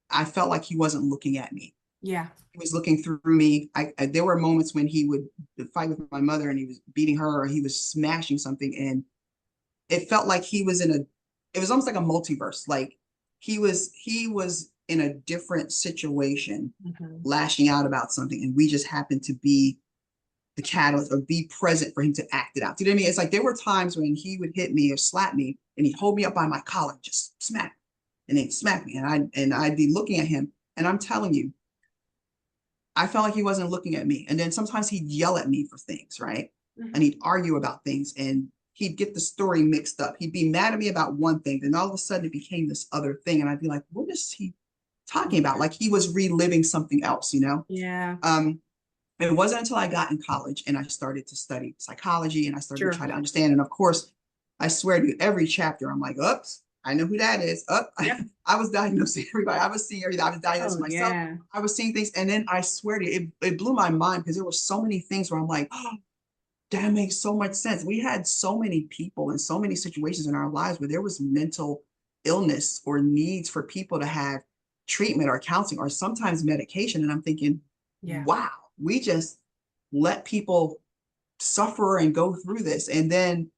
I felt like he wasn't looking at me. Yeah. He was looking through me. There were moments when he would fight with my mother and he was beating her or he was smashing something, and it felt like he was it was almost like a multiverse. Like he was in a different situation, Mhm. lashing out about something, and we just happened to be the catalyst or be present for him to act it out. Do you know what I mean? It's like there were times when he would hit me or slap me and he'd hold me up by my collar, and just smack, and then smack me. And I'd be looking at him, and I'm telling you, I felt like he wasn't looking at me. And then sometimes he'd yell at me for things, right? And Mhm. he'd argue about things, and he'd get the story mixed up. He'd be mad at me about one thing, then all of a sudden it became this other thing. And I'd be like, what is he talking about? Like he was reliving something else? Yeah. Um, it wasn't until I got in college and I started to study psychology and I started to Sure. try to understand. And of course, I swear to you, every chapter, I'm like, oops, I know who that is. Up, Yep. I was diagnosing everybody. I was seeing everything. I was diagnosing Oh, myself. yeah. I was seeing things. And then I swear to you, it blew my mind because there were so many things where I'm like, oh, that makes so much sense. We had so many people and so many situations in our lives where there was mental illness or needs for people to have treatment or counseling or sometimes medication. And I'm thinking, Yeah. wow, we just let people suffer and go through this. And then,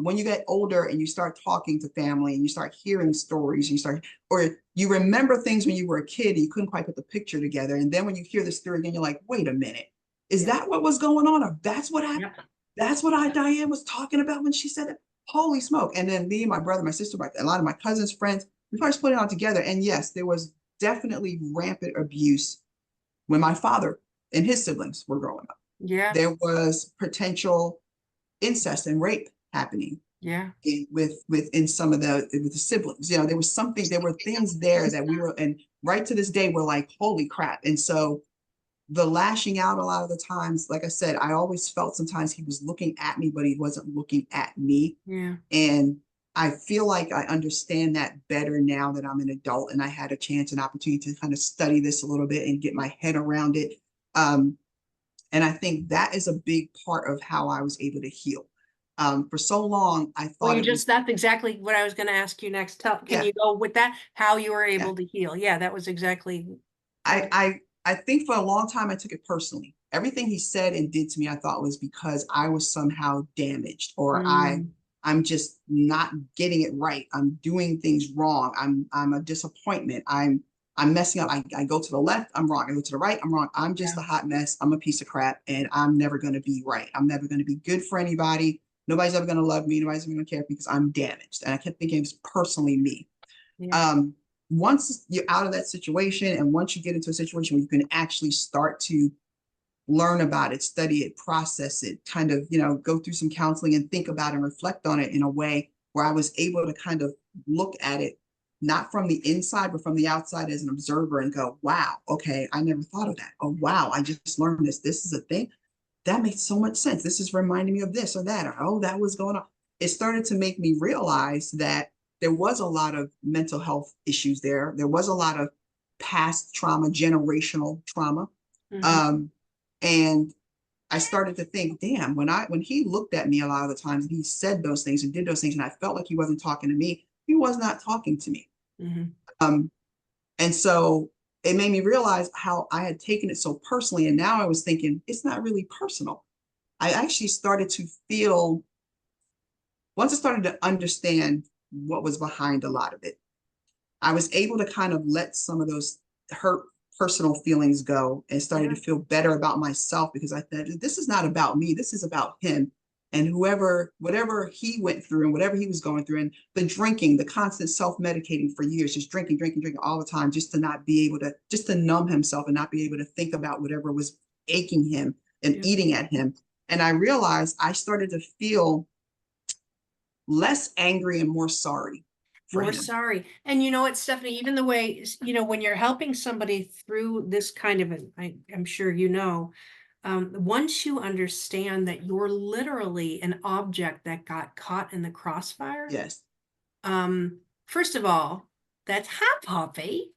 when you get older and you start talking to family and you start hearing stories, or you remember things when you were a kid and you couldn't quite put the picture together. And then when you hear the story again, you're like, wait a minute, is Yep. that what was going on? Or Yep. that's what Diane was talking about when she said it. Holy smoke. And then me, my brother, my sister, a lot of my cousins, friends, we first put it all together. And yes, there was definitely rampant abuse when my father and his siblings were growing up. Yeah. There was potential incest and rape happening Yeah. within some of with the siblings. There were things there that we were, and right to this day, we're like, holy crap. And so the lashing out a lot of the times, like I said, I always felt sometimes he was looking at me, but he wasn't looking at me. Yeah. And I feel like I understand that better now that I'm an adult and I had a chance and opportunity to kind of study this a little bit and get my head around it. And I think that is a big part of how I was able to heal. For so long, I Well, thought it was, that's exactly what I was going to ask you next. Can yeah, you go with that? How you were yeah. able to heal? Yeah, that was exactly. I think for a long time I took it personally. Everything he said and did to me, I thought was because I was somehow damaged, or Mm, I'm just not getting it right. I'm doing things wrong. I'm a disappointment. I'm messing up. I go to the left, I'm wrong. I go to the right, I'm wrong. I'm just a hot mess. I'm a piece of crap, and I'm never going to be right. I'm never going to be good for anybody. Nobody's ever going to love me. Nobody's ever going to care because I'm damaged. And I kept thinking it was personally me. Yeah. Once you're out of that situation, and once you get into a situation where you can actually start to learn about it, study it, process it, kind of, go through some counseling and think about and reflect on it in a way where I was able to kind of look at it, not from the inside, but from the outside as an observer and go, wow, okay, I never thought of that. Oh, wow, I just learned this. This is a thing. That makes so much sense. This is reminding me of this or that, or, oh, that was going on. It started to make me realize that there was a lot of mental health issues there. There was a lot of past trauma, generational trauma. Mhm. And I started to think, damn, when he looked at me a lot of the times and he said those things and did those things, and I felt like he wasn't talking to me, he was not talking to me. Mhm. Um, and so it made me realize how I had taken it so personally. And now I was thinking, it's not really personal. I actually started to feel, once I started to understand what was behind a lot of it, I was able to kind of let some of those hurt personal feelings go and started Yeah. to feel better about myself, because I thought, this is not about me. This is about him. And whatever he went through and whatever he was going through, and the drinking, the constant self-medicating for years, just drinking, drinking, drinking all the time, just to not be able to, just to numb himself and not be able to think about whatever was aching him and Yeah. eating at him. And I realized I started to feel less angry and more sorry for More him. sorry. And you know what, Stephanie, even the way, when you're helping somebody through this kind of, I'm sure once you understand that you're literally an object that got caught in the crossfire, Yes. first of all, that's hot Poppy.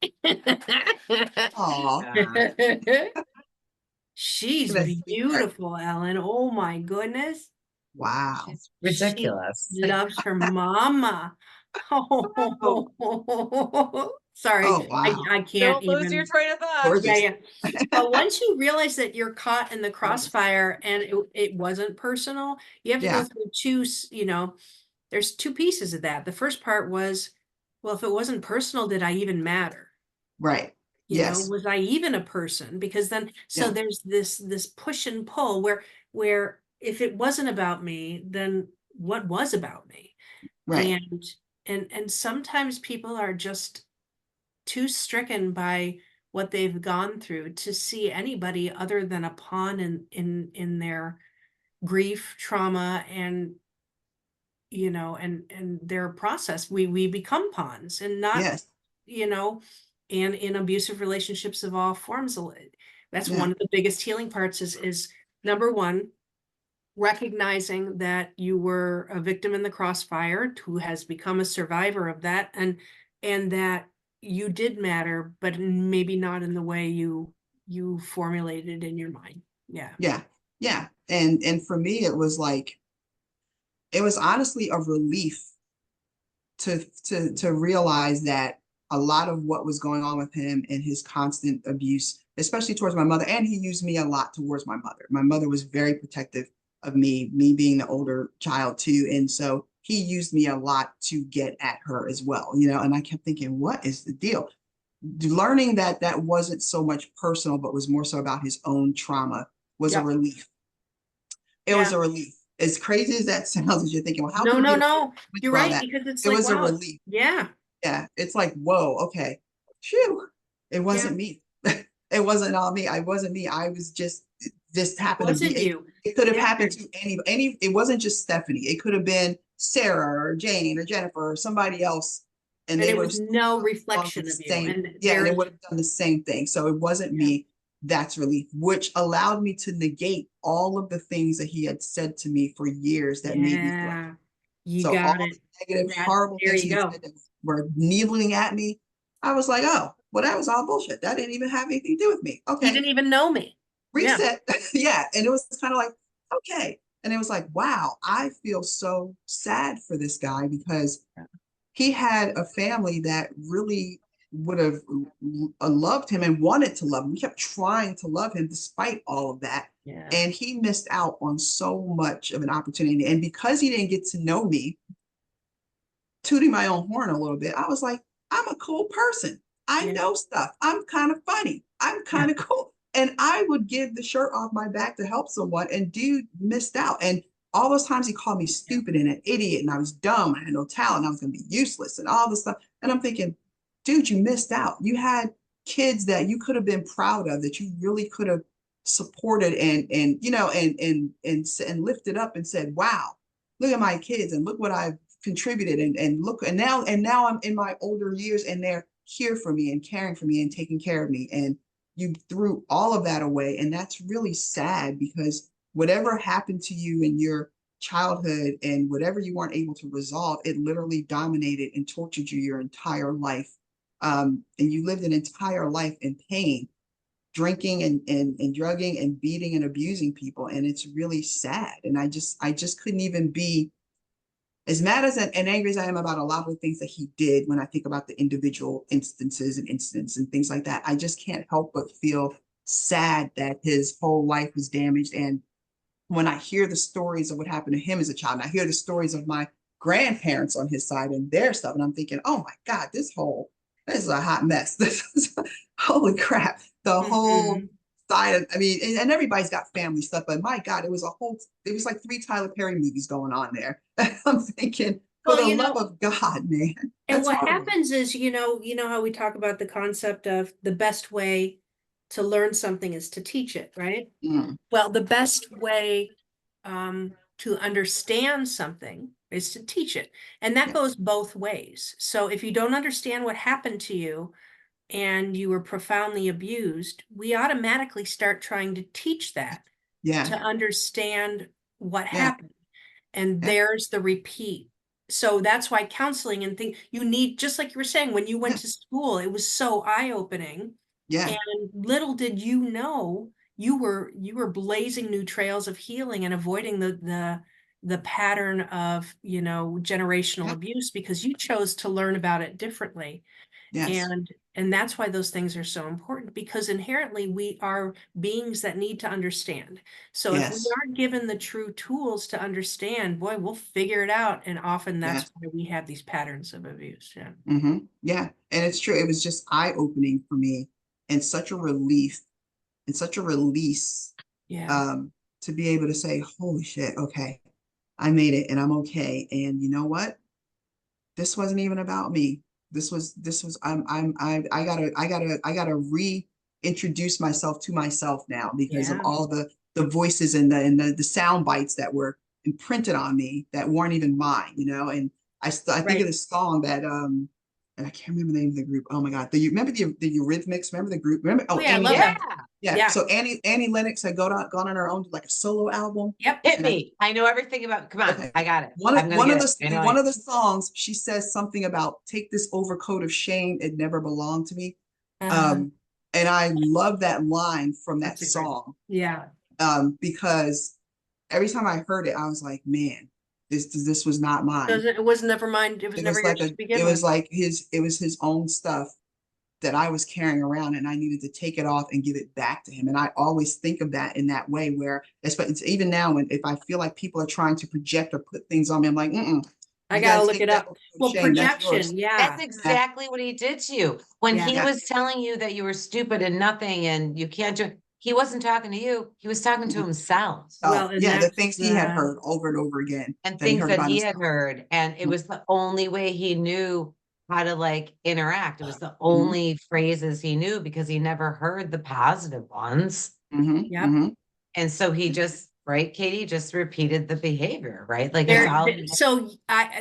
Aw. She's That's sweetheart. beautiful, Ellen. Oh my goodness. Wow. It's She ridiculous. loves her mama. Oh, Oh, sorry, oh wow. I can't Don't lose your even. train of thought. Yeah, Gorgeous. yeah. But once you realize that you're caught in the crossfire and it wasn't personal, you have to go Yeah, through there's two pieces of that. The first part was, well, if it wasn't personal, did I even matter? right. Yes. Was I even a person? Because then, so Yeah, there's this push and pull where if it wasn't about me, then what was about me? right. And and sometimes people are just too stricken by what they've gone through to see anybody other than a pawn in their grief, trauma, and and their process. We become pawns, and not, Yes. you know, and in abusive relationships of all forms. That's Yeah. one of the biggest healing parts is number one, recognizing that you were a victim in the crossfire who has become a survivor of that, and that you did matter, but maybe not in the way you formulated in your mind. Yeah. Yeah. Yeah. And for me, it was like, it was honestly a relief to realize that a lot of what was going on with him and his constant abuse, especially towards my mother, and he used me a lot towards my mother. My mother was very protective of me being the older child too. And so he used me a lot to get at her as well, and I kept thinking, what is the deal? Learning that that wasn't so much personal, but was more so about his own trauma was a Yep. relief. It was Yeah. a relief. As crazy as that sounds, as you're thinking, well, how No, can no, you be no. You're all right, that? because it's It like, was a wow. relief. Yeah. Yeah, it's like, whoa, okay, phew, it Yeah. wasn't me. It wasn't all me. I wasn't me. I was just, this happened to Wasn't be, you? it could have Yeah. happened to any, it wasn't just Stephanie. It could have been Sarah or Jane or Jennifer or somebody else. And And they it would have was still no gone through reflection the of you. same, And yeah, and it there's, would have done the same thing. So it wasn't yeah. me. That's relief, which allowed me to negate all of the things that he had said to me for years that made me feel like. Yeah. You So all got it. the negative, That, horrible there things you he had go. said that were needling at me, I was like, oh, well, that was all bullshit. That didn't even have anything to do with me. He Okay, didn't even know me. Yeah. reset. Yeah. And it was kind of like, okay. And it was like, wow, I feel so sad for this guy, because he had a family that really would have loved him and wanted to love him. He kept trying to love him despite all of that. Yeah. And he missed out on so much of an opportunity. And because he didn't get to know me, tooting my own horn a little bit, I was like, I'm a cool person. I Yeah. know stuff. I'm kind of funny. I'm kind of cool. And I would give the shirt off my back to help someone, and dude missed out. And all those times he called me stupid and an idiot, and I was dumb. I had no talent. I was going to be useless and all this stuff. And I'm thinking, dude, you missed out. You had kids that you could have been proud of, that you really could have supported and you know and lifted up and said, wow, look at my kids and look what I've contributed and look and now I'm in my older years and they're here for me and caring for me and taking care of me. And you threw all of that away. And that's really sad, because whatever happened to you in your childhood and whatever you weren't able to resolve, it literally dominated and tortured you your entire life. And you lived an entire life in pain, drinking and drugging and beating and abusing people. And it's really sad. And I just couldn't even be as mad as and angry as I am about a lot of the things that he did. When I think about the individual instances and incidents and things like that, I just can't help but feel sad that his whole life was damaged. And when I hear the stories of what happened to him as a child, and I hear the stories of my grandparents on his side and their stuff, and I'm thinking, oh my God, this is a hot mess. This is holy crap. The whole Mhm. side of, I mean, and everybody's got family stuff, but my God, it was like 3 Tyler Perry movies going on there. I'm thinking, for Well, the love of God, man. and That's what horrible. happens is, you know how we talk about the concept of the best way to learn something is to teach it, right? Mm, Well, the best way to understand something is to teach it. And that yeah, goes both ways. So if you don't understand what happened to you and you were profoundly abused, we automatically start trying to teach that yeah, to understand what yeah, happened. And yeah, there's the repeat. So that's why counseling and things you need, just like you were saying, when you went yeah, to school, it was so eye-opening. yeah, And little did you know, you were blazing new trails of healing and avoiding the pattern of, generational yeah, abuse, because you chose to learn about it differently. yes, And that's why those things are so important, because inherently we are beings that need to understand. So if we yes, aren't given the true tools to understand, boy, we'll figure it out. And often that's yes. why we have these patterns of abuse. Yeah. Yeah. And it's true. It was just eye-opening for me, and such a relief and such a release, Yeah. um, to be able to say, holy shit, okay, I made it and I'm okay. And you know what? This wasn't even about me. I gotta reintroduce myself to myself now, because of Yeah. all the voices and the sound bites that were imprinted on me that weren't even mine, and I think of Right. this song that and I can't remember the name of the group. Oh my God. Remember the Eurythmics? Remember the group? Remember? Oh Oh, yeah, I Annie love Yeah, Lennox. that. Yeah. Yeah. So Annie Lennox had gone on her own, like a solo album. Yep. hit And I me. I know everything about, come on, Okay. I got it. One of I'm gonna one get of it. the I know in I, one of the songs, she says something about take this overcoat of shame. It never belonged to me. Uh, Um, and I love that line from that that's a great. song. Yeah. Because every time I heard it, I was like, man, this was not mine. It was never mine. It was It never was like yours a to it begin with. was like his own stuff that I was carrying around, and I needed to take it off and give it back to him. And I always think of that in that way, where it's even now, when if I feel like people are trying to project or put things on me, I'm like, I you got gotta to look take it that up. Well, shame. That's projection. yours. that's Yeah. Yeah, exactly what he did to you. When Yeah. he yeah, was telling you that you were stupid and nothing and you can't do, he wasn't talking to you. He was talking to mhm. himself Well, Oh, and yeah, the that's things he had heard over and over again and that he things heard that about he had himself. heard. And it Mhm, was the only way he knew how to like interact. It was the mhm, only phrases he knew because he never heard the positive ones. yep. mhm. And so he just, right, Katie, just repeated the behavior, right? Like it's Yeah. all, So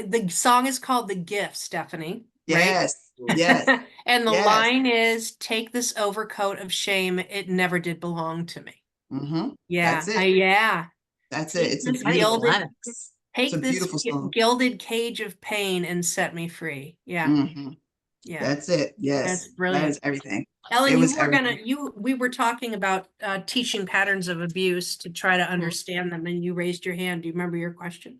the song is called The Gift, Stephanie, right? Yes. Yes. And the Yes. line is, take this overcoat of shame. It never did belong to me. That's Yeah. it. Yeah. That's it. Take It's a this Annie beautiful, Lennox. it's a beautiful song. gilded cage of pain and set me free. Yeah. hmm Yeah. That's it. That's Yes. That brilliant. is everything. Ellen, It was everything. we were talking about teaching patterns of abuse to try to Mhm. understand them, and you raised your hand. Do you remember your question?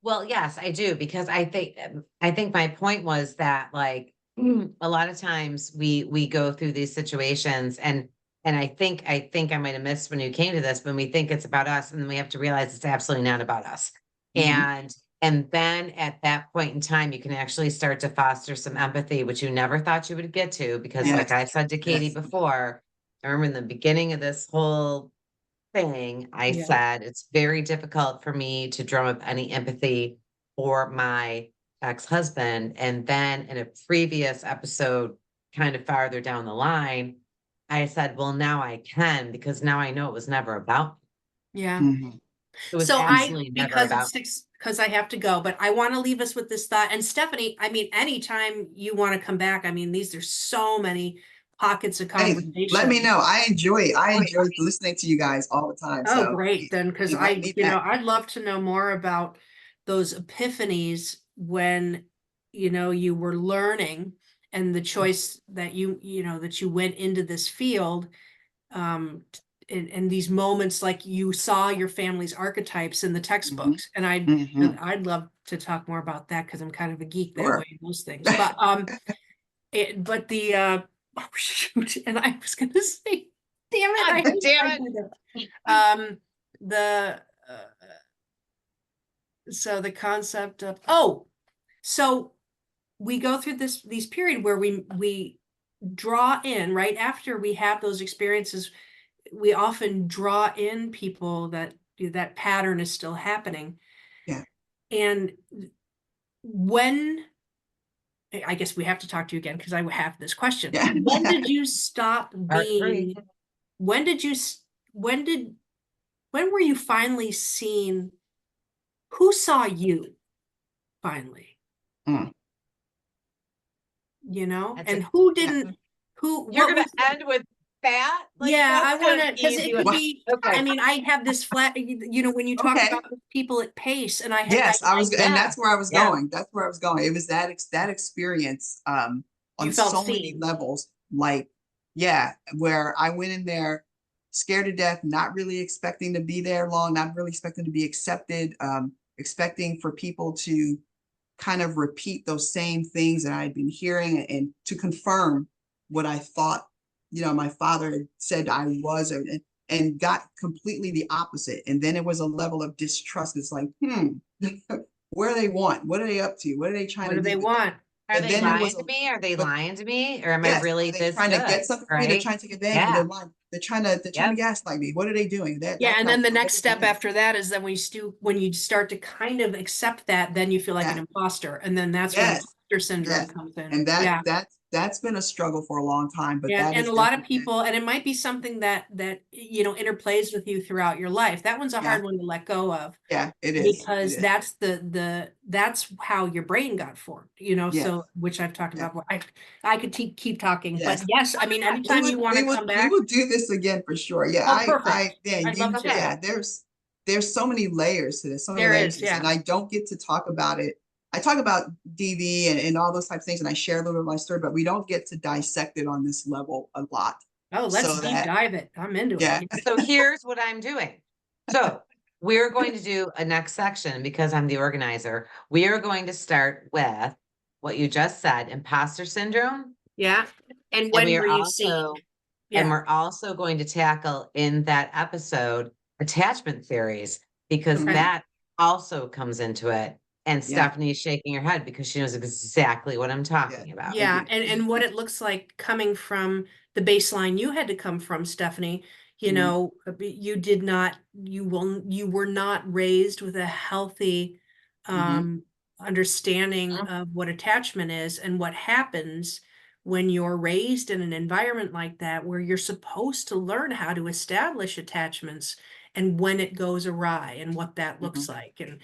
Well, yes, I do, because I think my point was that like a lot of times we go through these situations and I think I might have missed when you came to this, when we think it's about us and then we have to realize it's absolutely not about us. Mhm. And And then at that point in time, you can actually start to foster some empathy, which you never thought you would get to, because like Yes. I said to Katie Yes. before, I remember in the beginning of this whole thing, I Yeah. said it's very difficult for me to drum up any empathy for my ex-husband. And then in a previous episode, kind of farther down the line, I said, well, now I can, because now I know it was never about me. Yeah. Mhm. It was So absolutely never about me. because I have to go, but I want to leave us with this thought. And Stephanie, I mean, anytime you want to come back, I mean, there's so many pockets of Hey, conversation. let me know. I enjoy listening to you guys all the time. Oh, So great, then, because invite me back. I'd love to know more about those epiphanies when, you were learning and the choice that that you went into this field. And these moments, like you saw your family's archetypes in the textbooks, and Mhm. I'd love to talk more about that because I'm kind of a geek that Sure. way in those things. But but the oh shoot, and I was gonna say, damn it, I hate Damn I it. do that. The so the concept of so we go through these period where we draw in right after we have those experiences. We often draw in people that pattern is still happening. Yeah. And when I guess we have to talk to you again because I have this question. Yeah. When did you stop Part three. being? When did you? When were you finally seen? Who saw you finally? Mm. That's And a- who didn't? Who? You're What gonna was the- end with that? Like, Yeah, I that's kind want of to, because it easy could one. be, Okay. I mean, I have this flat, when you talk Okay. about the people at Pace, and Yes, I was, and Yeah. that's where I was Yeah. going. That's where I was going. It was that experience You on felt so many seen. levels. Like, yeah, where I went in there scared to death, not really expecting to be there long, not really expecting to be accepted, expecting for people to kind of repeat those same things that I had been hearing and to confirm what I thought, my father had said I was, and got completely the opposite. And then it was a level of distrust. It's like, where do they want? What are they up to? What are they trying What to do do they with want? Are And they then there lying was to a- me? Are they but- lying to me? Or am I Yes, really are they this trying to good? get something from me? They're Right? trying to take advantage, Yeah. they're lying. They're trying to Yep. gaslight me. What are they doing? Yeah, and then the next step after after that is that when you start to kind of accept that, then you feel like an Yeah. imposter, and then that's when Yes. imposter syndrome Yes. comes in. And Yeah. that's been a struggle for a long time, but that And is a lot of definitely- people, and it might be something that interplays with you throughout your life. That one's a hard one to let go of. Yeah, it is. Because It is. that's that's how your brain got formed, Yes. so which I've talked Yeah. about. I could keep talking, Yes. but yes, I mean, anytime you want to come We back. will do this again for sure. Yeah, Oh, perfect. yeah, I'd love to. yeah, there's so many layers to this, so many There layers is, to this, yeah. and I don't get to talk about it. I talk about DV and all those types of things, and I share a little bit of my story, but we don't get to dissect it on this level a lot. Oh, let's So deep that- dive it. I'm into Yeah. it. So here's what I'm doing. So we're going to do a next section because I'm the organizer. We are going to start with what you just said, imposter syndrome. Yeah. And And when we were are you seen? also, and Yeah. we're also going to tackle in that episode attachment theories, because Okay. that also comes into it. And Yeah. Stephanie's shaking her head because she knows exactly what I'm talking about. Yeah, do. and what it looks like coming from the baseline you had to come from, Stephanie. You did not, you were not raised with a healthy understanding of what attachment is and what happens when you're raised in an environment like that, where you're supposed to learn how to establish attachments and when it goes awry and what that looks like. And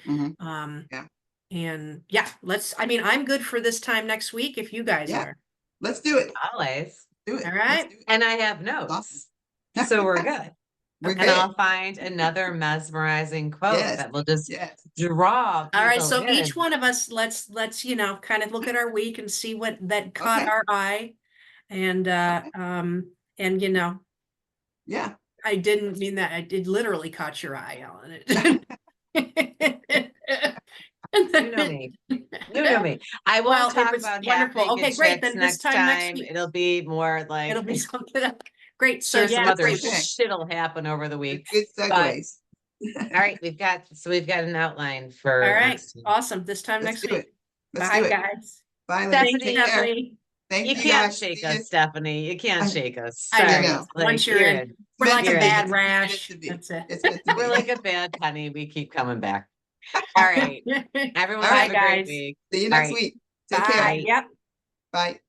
Yeah. and yeah, I mean, I'm good for this time next week if you guys Yeah. are. Let's do it. Always. Do it. All Let's right. do it. And I have notes. Awesome. So we're good. We're And good. I'll find another mesmerizing quote Yes. that will just Yes. draw All right, people so in. each one of us, let's kind of look at our week and see what that caught Okay. our eye. And and Yeah. I didn't mean that. I did literally caught your eye, Ellen. You know me. You know me. I won't Well, it talk was about wonderful. half-naked Okay, great. chicks Then this next time next time. week- It'll be more like It'll be something else. Great. So sure some yeah, other great. Okay. shit'll happen over the week. Good segues. All right, we've got an outline for. All right, next time. awesome. This time Let's next do week. it. Let's Bye, do it. guys. Bye, Stephanie, ladies. Take care. Stephanie. Thank You you can't guys. shake See ya. us, Stephanie. You can't I- shake us. I Sorry. know. Once you're in. We're Meant like to a be. bad It's meant rash. to be. That's it. It's meant to be. We're like a bad honey. We keep coming back. All right. Everyone All have right, a great guys. week. See you All next right. week. Take Bye. care. Bye. Yep. Bye.